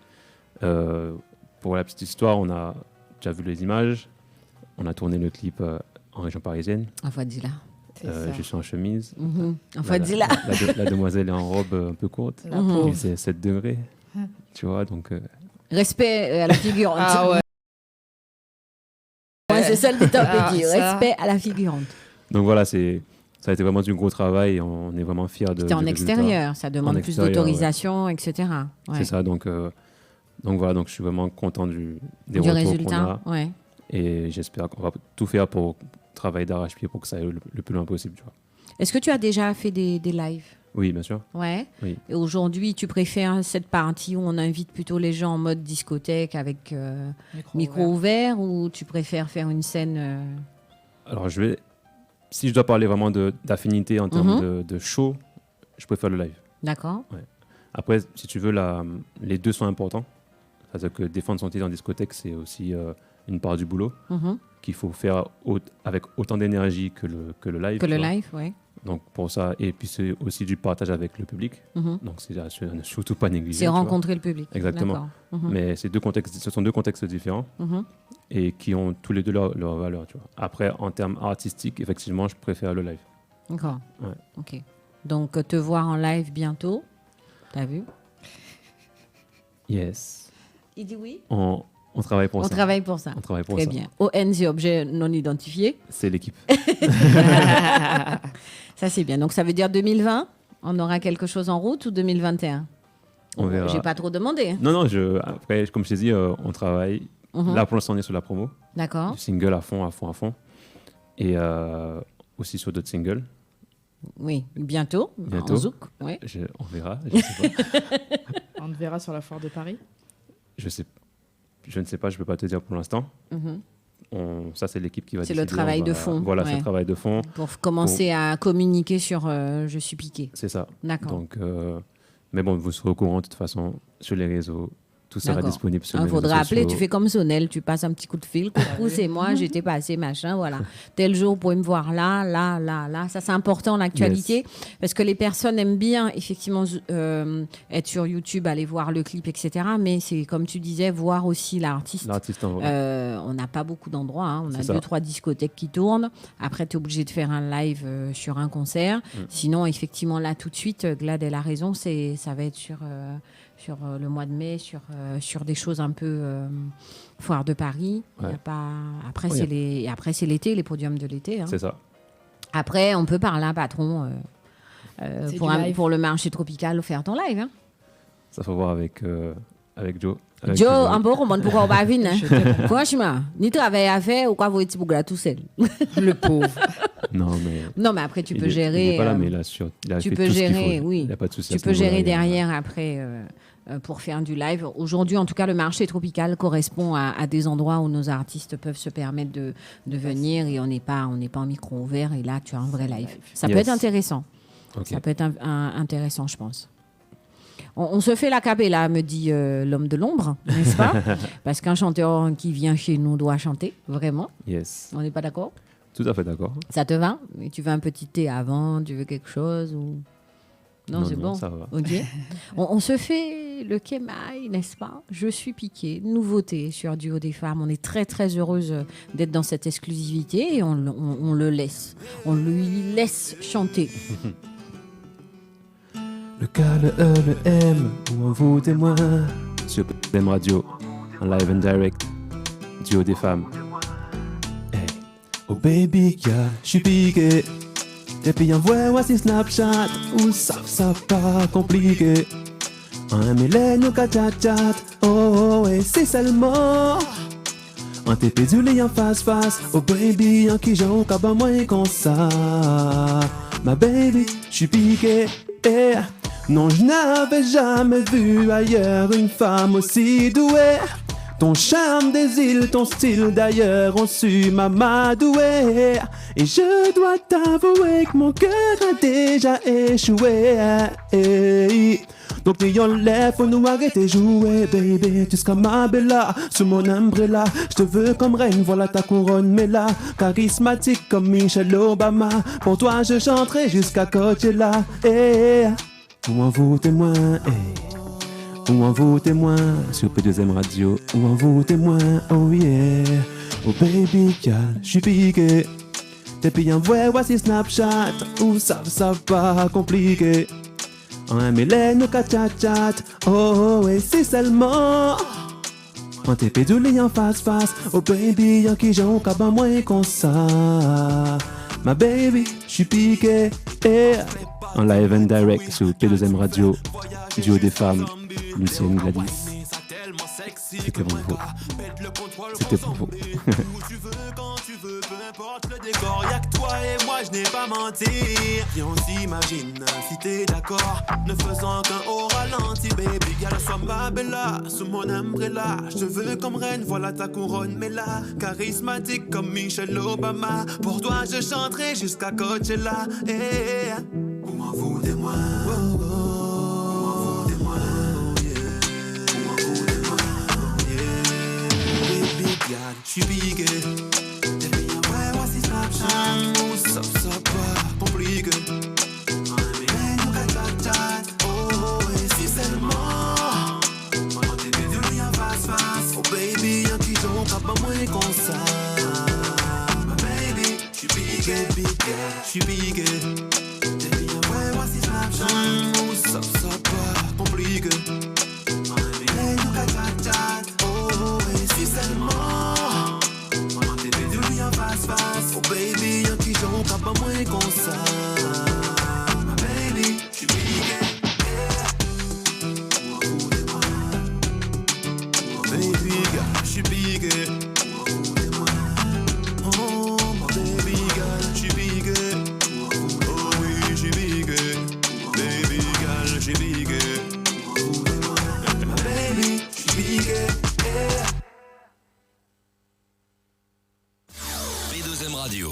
pour la petite histoire, on a déjà vu les images, on a tourné le clip en région parisienne. Enfin, dis-là. Je suis en chemise. Enfin, dis-là. La demoiselle est en robe un peu courte. Il faisait 7 degrés. Tu vois, donc. Respect à la figurante. Ah ouais. C'est ça le détail de dire. Respect à la figurante. Donc voilà, ça a été vraiment du gros travail. Et on est vraiment fiers de. C'était en extérieur, ça demande plus d'autorisation, etc. Ouais. C'est ça, donc voilà, donc je suis vraiment content du résultat. Qu'on a. Ouais. Et j'espère qu'on va tout faire pour travailler d'arrache-pied pour que ça aille le plus loin possible. Tu vois. Est-ce que tu as déjà fait des lives? Oui, bien sûr. Ouais. Oui. Et aujourd'hui, tu préfères cette partie où on invite plutôt les gens en mode discothèque avec micro ouvert ou tu préfères faire une scène Alors, si je dois parler vraiment d'affinité en termes de show, je préfère le live. D'accord. Ouais. Après, si tu veux, les deux sont importants. C'est-à-dire que défendre son titre en discothèque, c'est aussi une part du boulot qu'il faut faire avec autant d'énergie que le live. Que le live, oui. Donc pour ça, et puis c'est aussi du partage avec le public. Donc c'est surtout pas négligé. C'est rencontrer le public. Exactement. Mais ce sont deux contextes différents et qui ont tous les deux leur valeur. Tu vois. Après, en termes artistiques, effectivement, je préfère le live. D'accord. Ouais. Ok. Donc te voir en live bientôt. T'as vu? Yes. Il dit oui. On travaille pour ça. On travaille pour ça. Très bien. ONG, objet non identifié. C'est l'équipe. Ça, c'est bien. Donc, ça veut dire 2020, on aura quelque chose en route ou 2021? On verra. J'ai pas trop demandé. Non, après, comme je t'ai dit, on travaille. Là, pour l'instant, on est sur la promo. D'accord. Du single à fond. Et aussi sur d'autres singles. Oui, bientôt. En zouk. Ouais. On verra. Je sais pas. On te verra sur la foire de Paris? Je ne sais pas, je ne peux pas te dire pour l'instant. Ça, c'est l'équipe qui va décider. C'est le travail de fond. Voilà, c'est le travail de fond. Pour commencer à communiquer sur Je suis piqué. C'est ça. D'accord. Donc, mais bon, vous serez au courant de toute façon sur les réseaux. Tout sera disponible sur les réseaux sociaux. Il faudra appeler, tu fais comme Sonel, tu passes un petit coup de fil. Coucou, c'est moi, j'étais passé, machin, voilà. Tel jour, vous pouvez me voir là. Ça, c'est important en actualité parce que les personnes aiment bien, effectivement, être sur YouTube, aller voir le clip, etc. Mais c'est, comme tu disais, voir aussi l'artiste. L'artiste en vrai. On n'a pas beaucoup d'endroits. Hein. On a 2-3 discothèques qui tournent. Après, tu es obligé de faire un live sur un concert. Sinon, effectivement, là, tout de suite, Glad, elle a raison, ça va être sur le mois de mai, sur des choses un peu foire de Paris. Ouais. Y a pas... Après, c'est l'été, les podiums de l'été. Hein. C'est ça. Après, on peut parler à un patron pour le marché tropical, faire ton live. Hein. Ça faut voir avec Joe. Joe, un peu comment pourquoi on va venir. Franchement, ni travail à faire ou quoi, vous êtes pour tout seul. Le pauvre. Non, mais après, tu peux gérer. Il n'est pas là, mais il a tu fait peux tout gérer, ce qu'il faut. oui. Il n'y a pas de souci. Tu peux gérer derrière après pour faire du live. Aujourd'hui, en tout cas, le marché tropical correspond à des endroits où nos artistes peuvent se permettre de venir et on n'est pas en micro ouvert. Et là, tu as un vrai live. Ça peut être intéressant. Okay. Ça peut être intéressant, je pense. On se fait la capella, me dit l'homme de l'ombre, n'est-ce pas? Parce qu'un chanteur qui vient chez nous doit chanter, vraiment. Yes. On n'est pas d'accord? Tout à fait d'accord. Ça te va? Tu veux un petit thé avant? Tu veux quelque chose ou... Non, c'est bon. Ça va. Okay. On se fait le Kemaï, n'est-ce pas? Je suis piquée. Nouveauté sur Duo des femmes. On est très, très heureuse d'être dans cette exclusivité et on le laisse. On lui laisse chanter. Le K, le E, le M, où en vous témoin. Sur PDM Radio, en live and direct, Duo des femmes. Hey. Oh baby, j'suis piqué. Et puis envoie si Snapchat, où ça pas compliqué. Un millénaire chat, oh, et c'est seulement. En t'es pédulé en face, oh baby, en qui j'en cabas moins comme ça. Ma baby, j'suis piqué, eh. Non, je n'avais jamais vu ailleurs une femme aussi douée. Ton charme des îles, ton style d'ailleurs ont su m'amadouer. Et je dois t'avouer que mon cœur a déjà échoué. Donc n'ayons l'air, faut nous arrêter jouer, baby. Tu seras ma bella, sous mon umbrella. Je te veux comme reine, voilà ta couronne, mais là, charismatique comme Michelle Obama. Pour toi je chanterai jusqu'à Coachella. Où en vous témoin, où en vous témoin, sur P2M Radio, où en vous témoin, oh yeah. Oh baby girl, j'suis piqué. T'es puis voici Snapchat, où ça pas compliqué. Un millénaire chat, oh et c'est seulement. En t'es pédulé en face, oh baby, en qui j'en cabas moins comme ça. Ma baby, j'suis piqué, En live and direct sur P2M Radio, Duo des femmes, Lucienne Gladys. C'était pour vous. C'était pour vous. Peu importe le décor, y'a que toi et moi, je n'ai pas menti. Et on s'imagine, si t'es d'accord, ne faisant qu'un au ralenti, baby. Girl, sois ma bella, sous mon umbrella. Je te veux comme reine, voilà ta couronne, mais là, charismatique comme Michelle Obama. Pour toi, je chanterai jusqu'à Coachella. Où en vous témoin, où en vous témoin, où en vous témoin, baby girl, j'suis piqué. Ça pas compliqué. Oh, et si seulement on t'est pédulé en face, oh baby, en qui j'en pas moins comme ça. Ma baby, j'suis piqué, j'suis piqué. Voici Snapchat, ça pas compliqué. Oh, et si seulement oh baby, y'a qui j'en pas moins comme ça. Ma baby, j'suis piqué. Baby, girl, j'suis piqué. Oh, ma baby, girl, j'suis piqué. Oh oui, j'suis piqué. Baby, girl, j'suis piqué. Ma baby, j'suis piqué. Radio.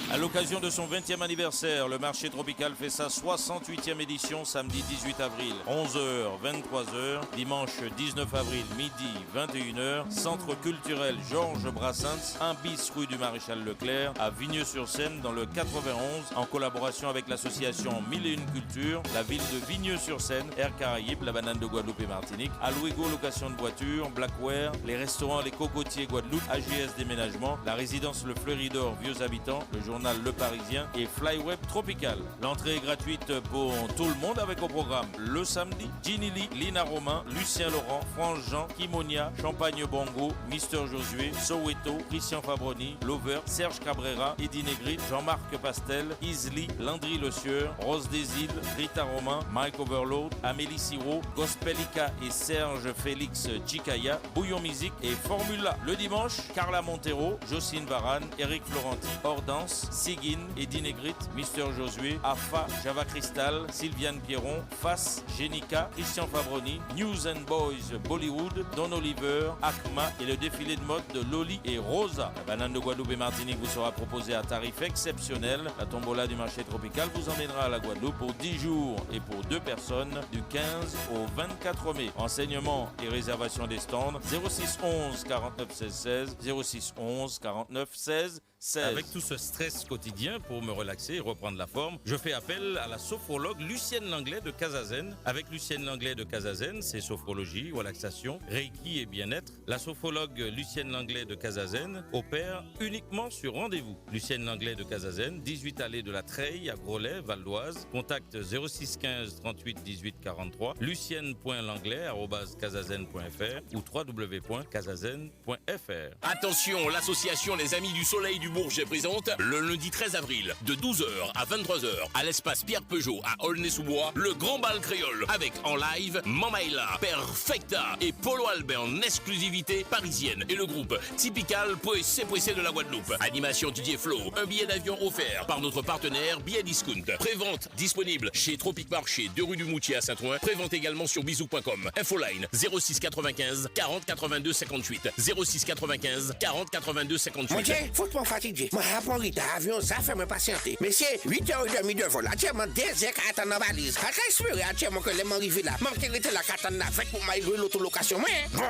À l'occasion de son 20e anniversaire, le marché tropical fait sa 68e édition samedi 18 avril, 11h, 23h, dimanche 19 avril, midi, 21h, centre culturel Georges Brassens, 1 bis rue du Maréchal Leclerc, à Vigneux-sur-Seine, dans le 91, en collaboration avec l'association 1001 Culture, la ville de Vigneux-sur-Seine, Air Caraïbes, la banane de Guadeloupe et Martinique, Alouego location de voitures, Blackware, les restaurants Les Cocotiers Guadeloupe, AGS Déménagement, la résidence Le Fleuridor Vieux Habitants, le journal Le Parisien et Flyweb Tropical. L'entrée est gratuite pour tout le monde avec au programme le samedi Ginny Lee, Lina Romain, Lucien Laurent, France Jean, Kimonia, Champagne Bongo, Mister Josué, Soweto, Christian Fabroni, Lover, Serge Cabrera, Eddie Negrit, Jean-Marc Pastel, Isli, Landry Le Sieur, Rose des Îles, Rita Romain, Mike Overload, Amélie Siro, Gospelica et Serge Félix Chicaya, Bouillon Musique et Formula. Le dimanche, Carla Montero, Jocelyne Varane, Eric Florenti, Hors Danse, Boss, Sigyn, Eddie Negrit, Mister Josué, Afa, Java Crystal, Sylviane Pierron, Fass, Jenica, Christian Fabroni, News and Boys Bollywood, Don Oliver, Akma et le défilé de mode de Loli et Rosa. La banane de Guadeloupe et Martinique vous sera proposée à tarif exceptionnel. La tombola du marché tropical vous emmènera à la Guadeloupe pour 10 jours et pour 2 personnes du 15 au 24 mai. Enseignement et réservation des stands 06 11 49 16 16 06 11 49 16 16. Avec tout ce stress quotidien, pour me relaxer et reprendre la forme, je fais appel à la sophrologue Lucienne Langlais de Casazen. Avec Lucienne Langlais de Casazen, c'est sophrologie, relaxation, reiki et bien-être. La sophrologue Lucienne Langlais de Casazen opère uniquement sur rendez-vous. Lucienne Langlais de Casazen, 18 allée de la Treille à Groslay, Val d'Oise. Contact 06 15 38 18 43, lucienne.langlais@casazen.fr ou www.casazen.fr. Attention, l'association Les Amis du Soleil du Bourget présente le lundi 13 avril de 12h à 23h à l'espace Pierre Peugeot à Aulnay-sous-Bois le grand bal créole avec en live Mamaïla, Perfecta et Polo Albert en exclusivité parisienne et le groupe Typical Poessé de la Guadeloupe. Animation Didier Flo, un billet d'avion offert par notre partenaire Billet Discount. Prévente disponible chez Tropic Marché 2 rue du Moutier à Saint-Ouen. Prévente également sur bisou.com. Infoline 06 95 40 82 58 06 95 40 82 58. Mon Dieu, faut pas fatigué. Moi, rapport avion, ça fait me patienter. Monsieur, 8h30 de vol. Actuellement, 2 heures à attendre dans la valise. À espérer actuellement que les gens arrivent là. Manque de la carte en fait pour m'aller l'autolocation. Mais bon,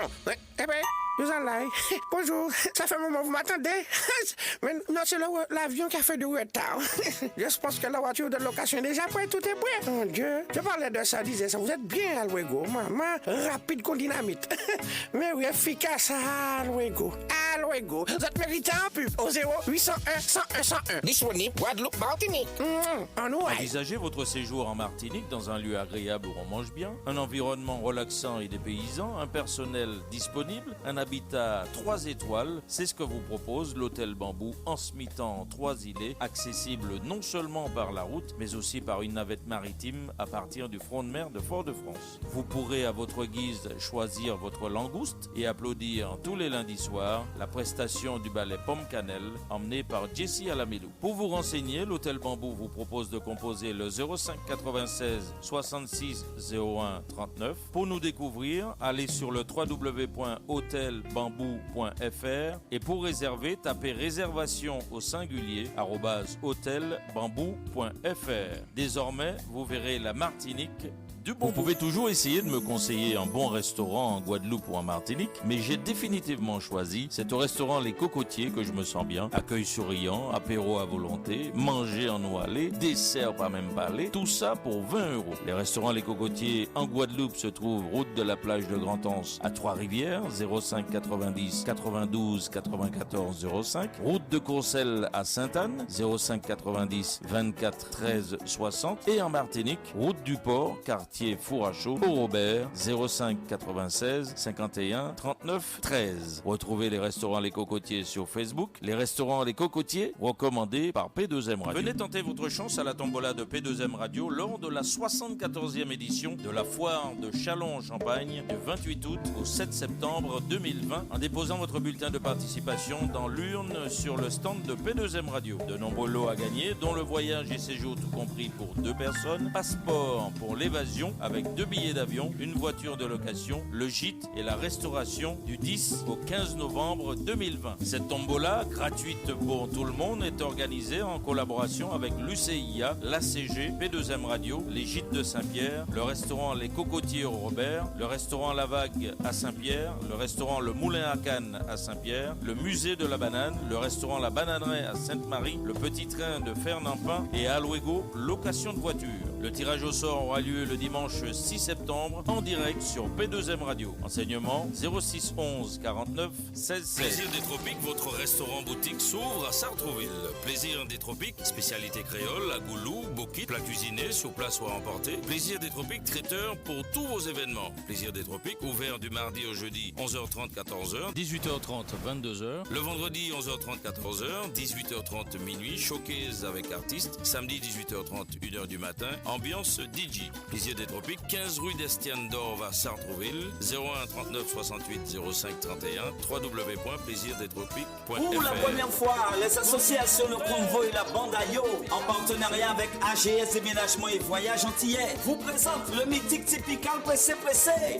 eh ben, nous allons là. Bonjour, ça fait un moment, vous m'attendez? Mais non, c'est l'avion qui a fait du retard. Je pense que la voiture de location est déjà prête, tout est prêt. Mon Dieu, je parlais de ça, disais ça. Vous êtes bien, Alwego, maman. Rapide comme dynamite. Mais oui, efficace, Alwego. Alwego, vous êtes mérité en pub au 0801 101 101. Disponible, Guadeloupe, Martinique. Envisagez votre séjour en Martinique dans un lieu agréable où on mange bien, un environnement relaxant et dépaysant, un personnel disponible, un habitat 3 étoiles. C'est ce que vous propose l'hôtel Bambou en Smitan 3 îlets, accessible non seulement par la route, mais aussi par une navette maritime à partir du front de mer de Fort-de-France. Vous pourrez à votre guise choisir votre langouste et applaudir tous les lundis soirs la prestation du ballet Pomme Cannelle emmené par Jessie Alamilou. Pour vous renseigner, l'hôtel Bambou vous propose de composer le 05 96 66 01 39. Pour nous découvrir, allez sur le www.hotelbambou.fr et pour réserver, tapez réservation au singulier @hotelbambou.fr. Désormais, vous verrez la Martinique. Vous pouvez toujours essayer de me conseiller un bon restaurant en Guadeloupe ou en Martinique, mais j'ai définitivement choisi, c'est au restaurant Les Cocotiers que je me sens bien. Accueil souriant, apéro à volonté, manger en eau allée, dessert pas même parler, tout ça pour 20 €. Les restaurants Les Cocotiers en Guadeloupe se trouvent route de la plage de Grand-Anse à Trois-Rivières, 05 90 92 94 05, route de Courcelles à Sainte-Anne, 05 90 24 13 60, et en Martinique, route du Port, quartier Four à Chaud, au Robert, 05 96 51 39 13. Retrouvez les restaurants Les Cocotiers sur Facebook. Les restaurants Les Cocotiers, recommandés par P2M Radio. Venez tenter votre chance à la tombola de P2M Radio lors de la 74e édition de la foire de Châlons-en-Champagne du 28 août au 7 septembre 2020 en déposant votre bulletin de participation dans l'urne sur le stand de P2M Radio. De nombreux lots à gagner, dont le voyage et séjour tout compris pour 2 personnes, passeport pour l'évasion avec 2 billets d'avion, une voiture de location, le gîte et la restauration du 10 au 15 novembre 2020. Cette tombola, gratuite pour tout le monde, est organisée en collaboration avec l'UCIA, l'ACG, P2M Radio, les gîtes de Saint-Pierre, le restaurant Les Cocotiers au Robert, le restaurant La Vague à Saint-Pierre, le restaurant Le Moulin à Cannes à Saint-Pierre, le musée de la banane, le restaurant La Bananeraie à Sainte-Marie, le petit train de Fernandpin et à Alwego, location de voiture. Le tirage au sort aura lieu le dimanche 6 septembre en direct sur P2M Radio. Enseignement 06 11 49 16 16. Plaisir des Tropiques, votre restaurant-boutique s'ouvre à Sartrouville. Plaisir des Tropiques, spécialité créole, à goulou, bokit, plat cuisiné, sur place ou à emporter. Plaisir des Tropiques, traiteur pour tous vos événements. Plaisir des Tropiques, ouvert du mardi au jeudi 11h30 14h, 18h30 22h. Le vendredi 11h30 14h, 18h30 minuit, showcase avec artistes. Samedi 18h30 1h du matin. En ambiance DJ. Plaisir des Tropiques, 15 rue d'Estienne d'Orve à Sartrouville, 01 39 68 05 31, www.plaisirdestropiques.fr. Pour la première fois, les associations Le Convoi et la Bande Ayo, en partenariat avec AGS Déménagement et Voyage Antillais, vous présentent le mythique typical Pressé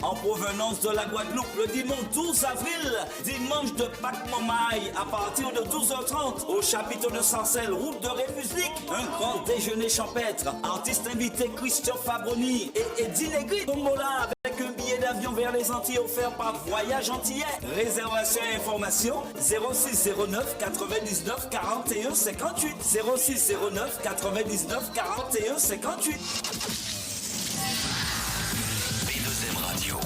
en provenance de la Guadeloupe le dimanche 12 avril, dimanche de Pâques Momaï à partir de 12h30 au chapiteau de Sarcelles, route de République. Un grand déjeuner champêtre, artistes invités Christophe Fabroni et Eddie Negri Tombola avec un billet d'avion vers les Antilles offert par Voyage Antillais. Réservation et information 0609 99 41 58 0609 99 41 58. P2M Radio,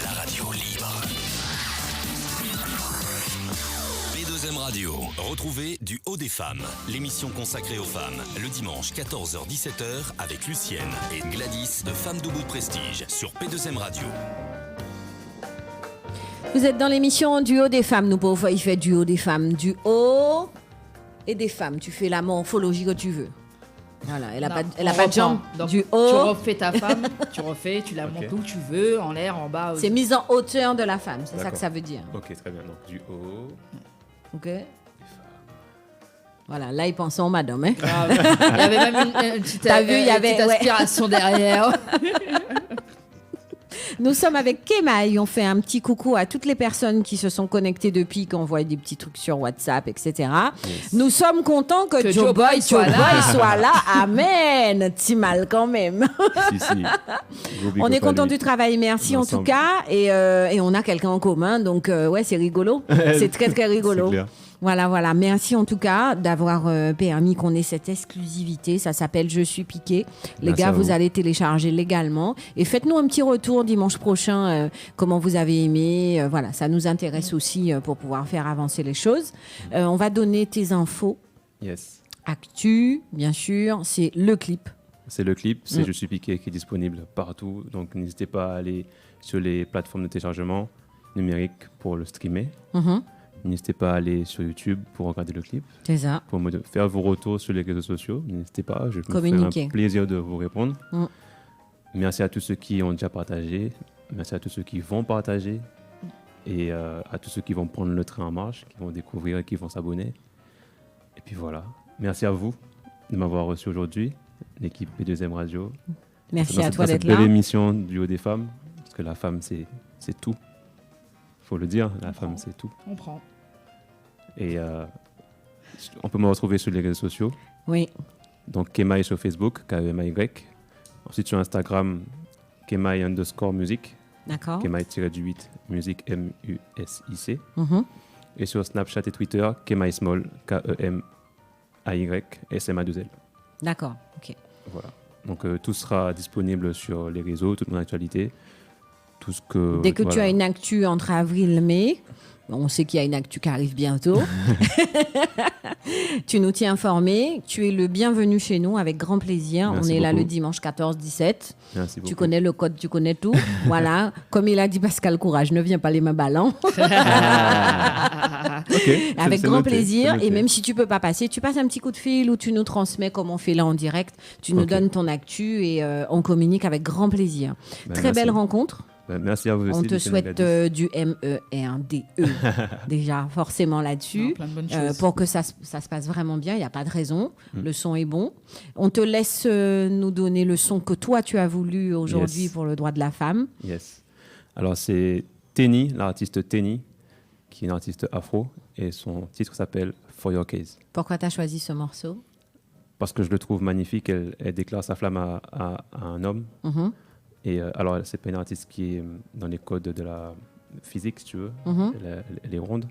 la radio libre. P2M Radio, retrouvez Du Haut des Femmes, l'émission consacrée aux femmes, le dimanche 14h-17h avec Lucienne et Gladys de Femmes Debout de Prestige sur P2M Radio. Vous êtes dans l'émission Du Haut des Femmes. Nous pouvons y faire du haut des femmes, du haut et des femmes. Tu fais la morphologie que tu veux. Voilà, elle a pas de jambes. Du haut. Tu refais ta femme, tu la montes où tu veux, en l'air, en bas. C'est mise en hauteur de la femme, c'est ça que ça veut dire. Ok, très bien. Donc du haut. Ok. Voilà, là ils pensent en madame. Hein. Ah, il y avait même une petite, petite aspiration derrière. Nous sommes avec Kemaï. On fait un petit coucou à toutes les personnes qui se sont connectées depuis, qui envoient des petits trucs sur WhatsApp, etc. Yes. Nous sommes contents que Joe Boy soit là. Amen. Petit mal quand même. Si. On est content du travail. Merci en tout cas. Et on a quelqu'un en commun. Donc, ouais, c'est rigolo. C'est très, très rigolo. Voilà. Merci en tout cas d'avoir permis qu'on ait cette exclusivité. Ça s'appelle Je suis piqué. Les gars, vous allez télécharger légalement. Et faites-nous un petit retour dimanche prochain. Comment vous avez aimé. Voilà, ça nous intéresse aussi pour pouvoir faire avancer les choses. On va donner tes infos. Yes. Actu, bien sûr. C'est le clip. C'est le clip. C'est Je suis piqué qui est disponible partout. Donc n'hésitez pas à aller sur les plateformes de téléchargement numérique pour le streamer. N'hésitez pas à aller sur YouTube pour regarder le clip. C'est ça. Pour faire vos retours sur les réseaux sociaux. N'hésitez pas, je me ferai un plaisir de vous répondre. Merci à tous ceux qui ont déjà partagé. Merci à tous ceux qui vont partager. Et à tous ceux qui vont prendre le train en marche, qui vont découvrir et qui vont s'abonner. Et puis voilà. Merci à vous de m'avoir reçu aujourd'hui, l'équipe P2M Radio. Merci à toi d'être là. Cette belle émission du Haut des Femmes. Parce que la femme, c'est tout. Faut le dire, la femme, c'est tout. On prend. Et on peut me retrouver sur les réseaux sociaux. Oui. Donc, Kemaï sur Facebook, K-E-M-A-Y. Ensuite, sur Instagram, Kemaï_music. D'accord. Kemaï-8, musique, M-U-S-I-C. Et sur Snapchat et Twitter, Kemaï Small, K-E-M-A-Y, S-M-A-2-L. D'accord, ok. Voilà. Donc, tout sera disponible sur les réseaux, toute mon actualité. Tout ce que, dès que tu as une actu entre avril et mai, on sait qu'il y a une actu qui arrive bientôt, tu nous tiens informés. Tu es le bienvenu chez nous avec grand plaisir. Merci on est beaucoup. là le dimanche 14-17. Merci tu beaucoup. connais le code, tu connais tout. Voilà. Comme il a dit Pascal Courage, ne viens pas les mains ballants. Avec grand plaisir. Et même si tu peux pas passer, tu passes un petit coup de fil ou tu nous transmets comme on fait là en direct. Tu nous donnes ton actu et on communique avec grand plaisir. Très belle rencontre. Merci à vous aussi. On te souhaite du MERDE déjà forcément là-dessus pour que ça se passe vraiment bien. Il n'y a pas de raison. Le son est bon. On te laisse nous donner le son que toi tu as voulu aujourd'hui pour le droit de la femme. Yes. Alors c'est Tenny, l'artiste Tenny, qui est une artiste afro et son titre s'appelle For Your Case. Pourquoi tu as choisi ce morceau? Parce que je le trouve magnifique. Elle déclare sa flamme à un homme. Et alors, c'est pas une artiste qui est dans les codes de la physique, si tu veux. Elle est ronde.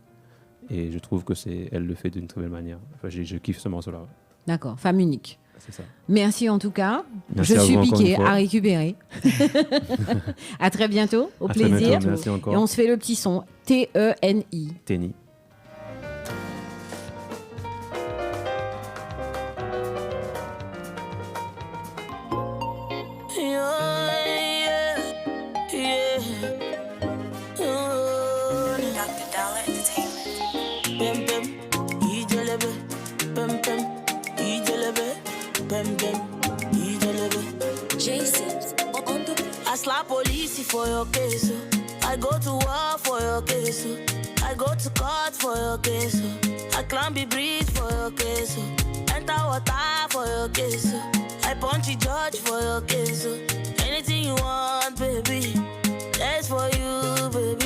Et je trouve que elle le fait d'une très belle manière. Enfin, je kiffe ce morceau-là. D'accord, femme unique. C'est ça. Merci en tout cas. Merci je suis piqué à récupérer. À très bientôt. Au plaisir. Bientôt, merci encore. Et on se fait le petit son. T-E-N-I. Tenny. for your case. I go to war for your case. I go to court for your case. I climb the bridge for your case. Enter water for your case. I punch the judge for your case. Anything you want, baby, that's for you, baby.